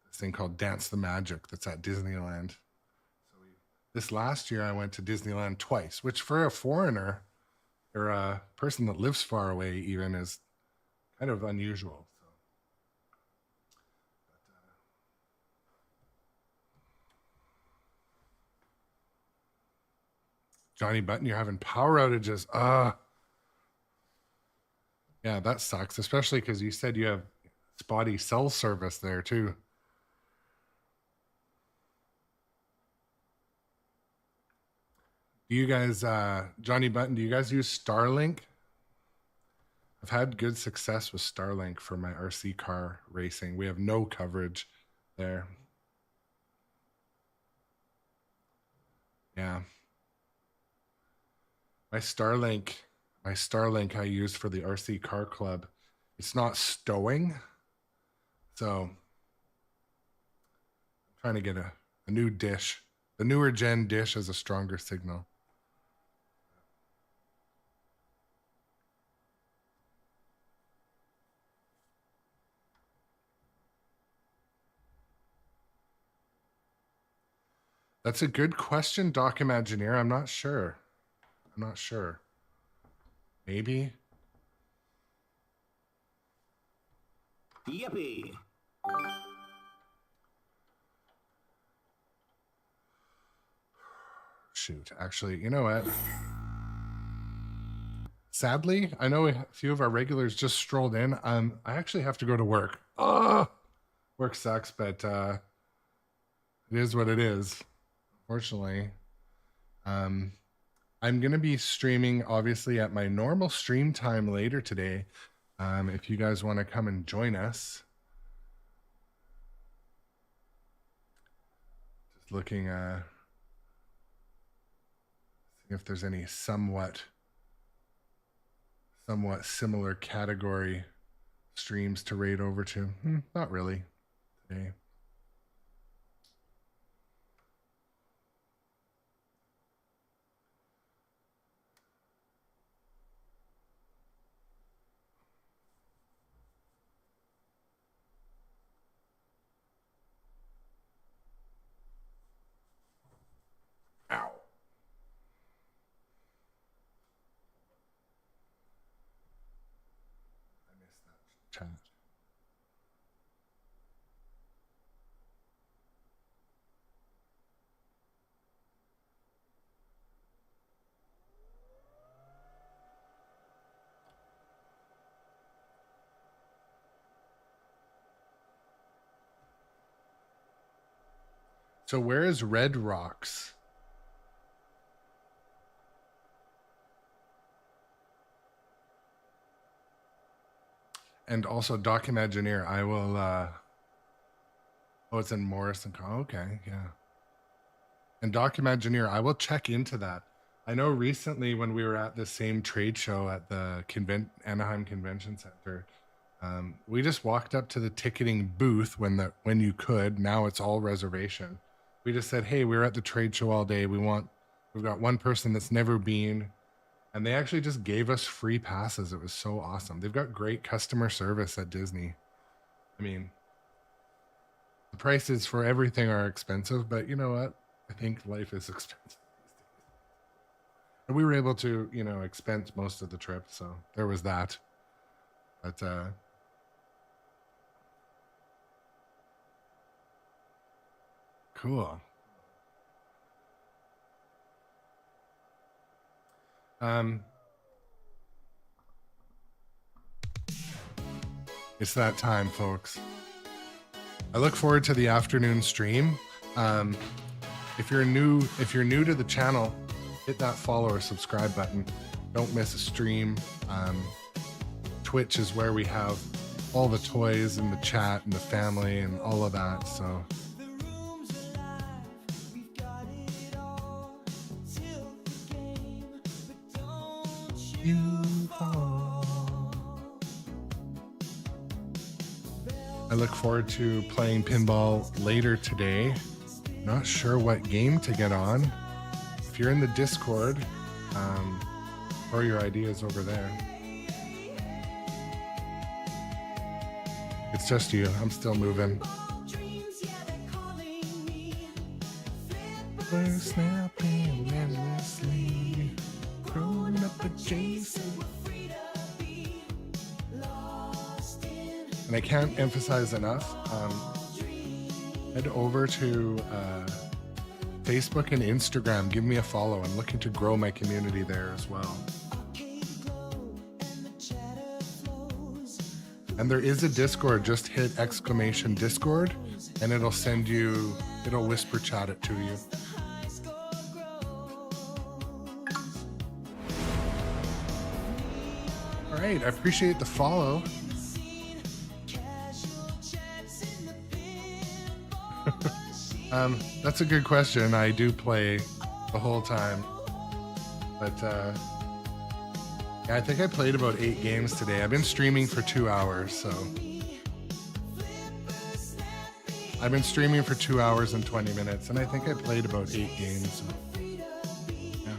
this thing called Dance the Magic that's at Disneyland. So this last year I went to Disneyland twice, which for a foreigner or a person that lives far away even is kind of unusual. So, Johnny Button, you're having power outages. Yeah, that sucks, especially because you said you have spotty cell service there too. Do you guys, Johnny Button, do you guys use Starlink? I've had good success with Starlink for my RC car racing. We have no coverage there. Yeah. My Starlink I use for the RC car club. It's not stowing. So I'm trying to get a new dish. The newer gen dish has a stronger signal. That's a good question, Doc Imagineer. I'm not sure. Maybe. Yippee! Shoot, actually, you know what? Sadly, I know a few of our regulars just strolled in. I actually have to go to work. Work sucks, but it is what it is. Unfortunately, I'm going to be streaming, obviously, at my normal stream time later today. If you guys want to come and join us. Just looking see if there's any somewhat similar category streams to raid over to. Not really today. chat. So where is Red Rocks? And also Doc Imagineer, I will oh, it's in Morrison. Okay, yeah. And Doc Imagineer, I will check into that. I know recently when we were at the same trade show at the Anaheim Convention Center, we just walked up to the ticketing booth when you could. Now it's all reservation. We just said, hey, we're at the trade show all day. We've got one person that's never been, and they actually just gave us free passes. It was so awesome. They've got great customer service at Disney. I mean, the prices for everything are expensive, but you know what? I think life is expensive. And we were able to, expense most of the trip. So there was that. But, cool. It's that time, folks. I look forward to the afternoon stream. If you're new to the channel, hit that follow or subscribe button. Don't miss a stream. Twitch is where we have all the toys and the chat and the family and all of that. So I look forward to playing pinball later today. Not sure what game to get on. If you're in the Discord, throw your ideas over there. It's just you. I'm still moving. We're snapping endlessly, growing up adjacent. And I can't emphasize enough, head over to Facebook and Instagram. Give me a follow. I'm looking to grow my community there as well. And there is a Discord. Just hit !Discord and it'll whisper chat it to you. All right, I appreciate the follow. That's a good question. I do play the whole time, but yeah, I think I played about 8 games today. I've been streaming for 2 hours, so I've been streaming for 2 hours and 20 minutes, and I think I played about 8 games. So, yeah.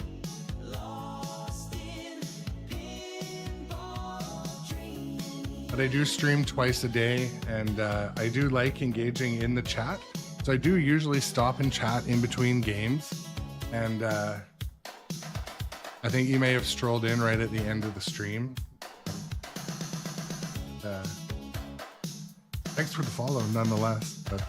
But I do stream twice a day, and I do like engaging in the chat. So I do usually stop and chat in between games, and I think you may have strolled in right at the end of the stream. Thanks for the follow nonetheless, but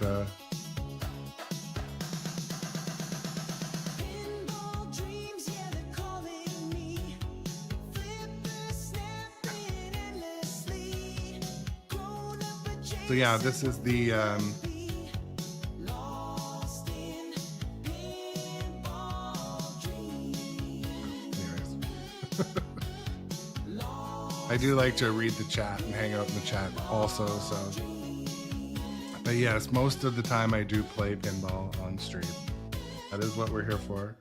so yeah, this is the I do like to read the chat and hang out in the chat also, so. But yes, most of the time I do play pinball on stream. That is what we're here for.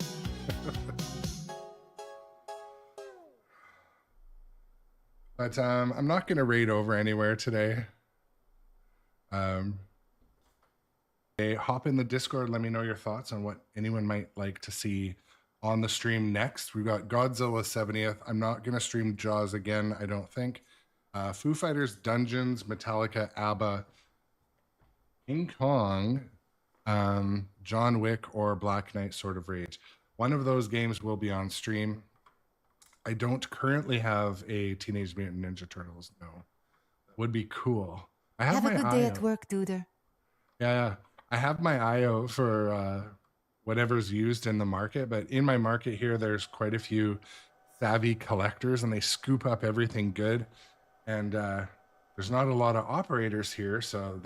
But I'm not going to raid over anywhere today. Hop in the Discord, let me know your thoughts on what anyone might like to see on the stream next. We've got Godzilla 70th. I'm not going to stream Jaws again, I don't think. Foo Fighters, Dungeons, Metallica, ABBA, King Kong, John Wick, or Black Knight Sword of Rage. One of those games will be on stream. I don't currently have a Teenage Mutant Ninja Turtles, no. would be cool. I Have a my good day eye at out. work, Duder. Yeah, I have my eye out for whatever's used in the market, but in my market here, there's quite a few savvy collectors, and they scoop up everything good. And there's not a lot of operators here, so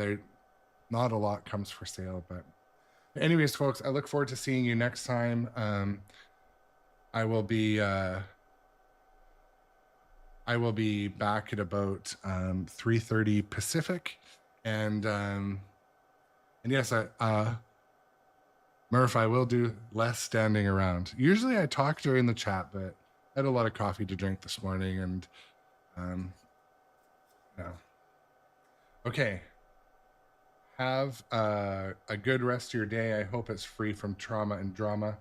not a lot comes for sale. But anyways, folks, I look forward to seeing you next time. I will be back at about 3:30 Pacific, and yes, Murph, I will do less standing around. Usually I talk during the chat, but I had a lot of coffee to drink this morning, and yeah. Okay. Have a good rest of your day. I hope it's free from trauma and drama.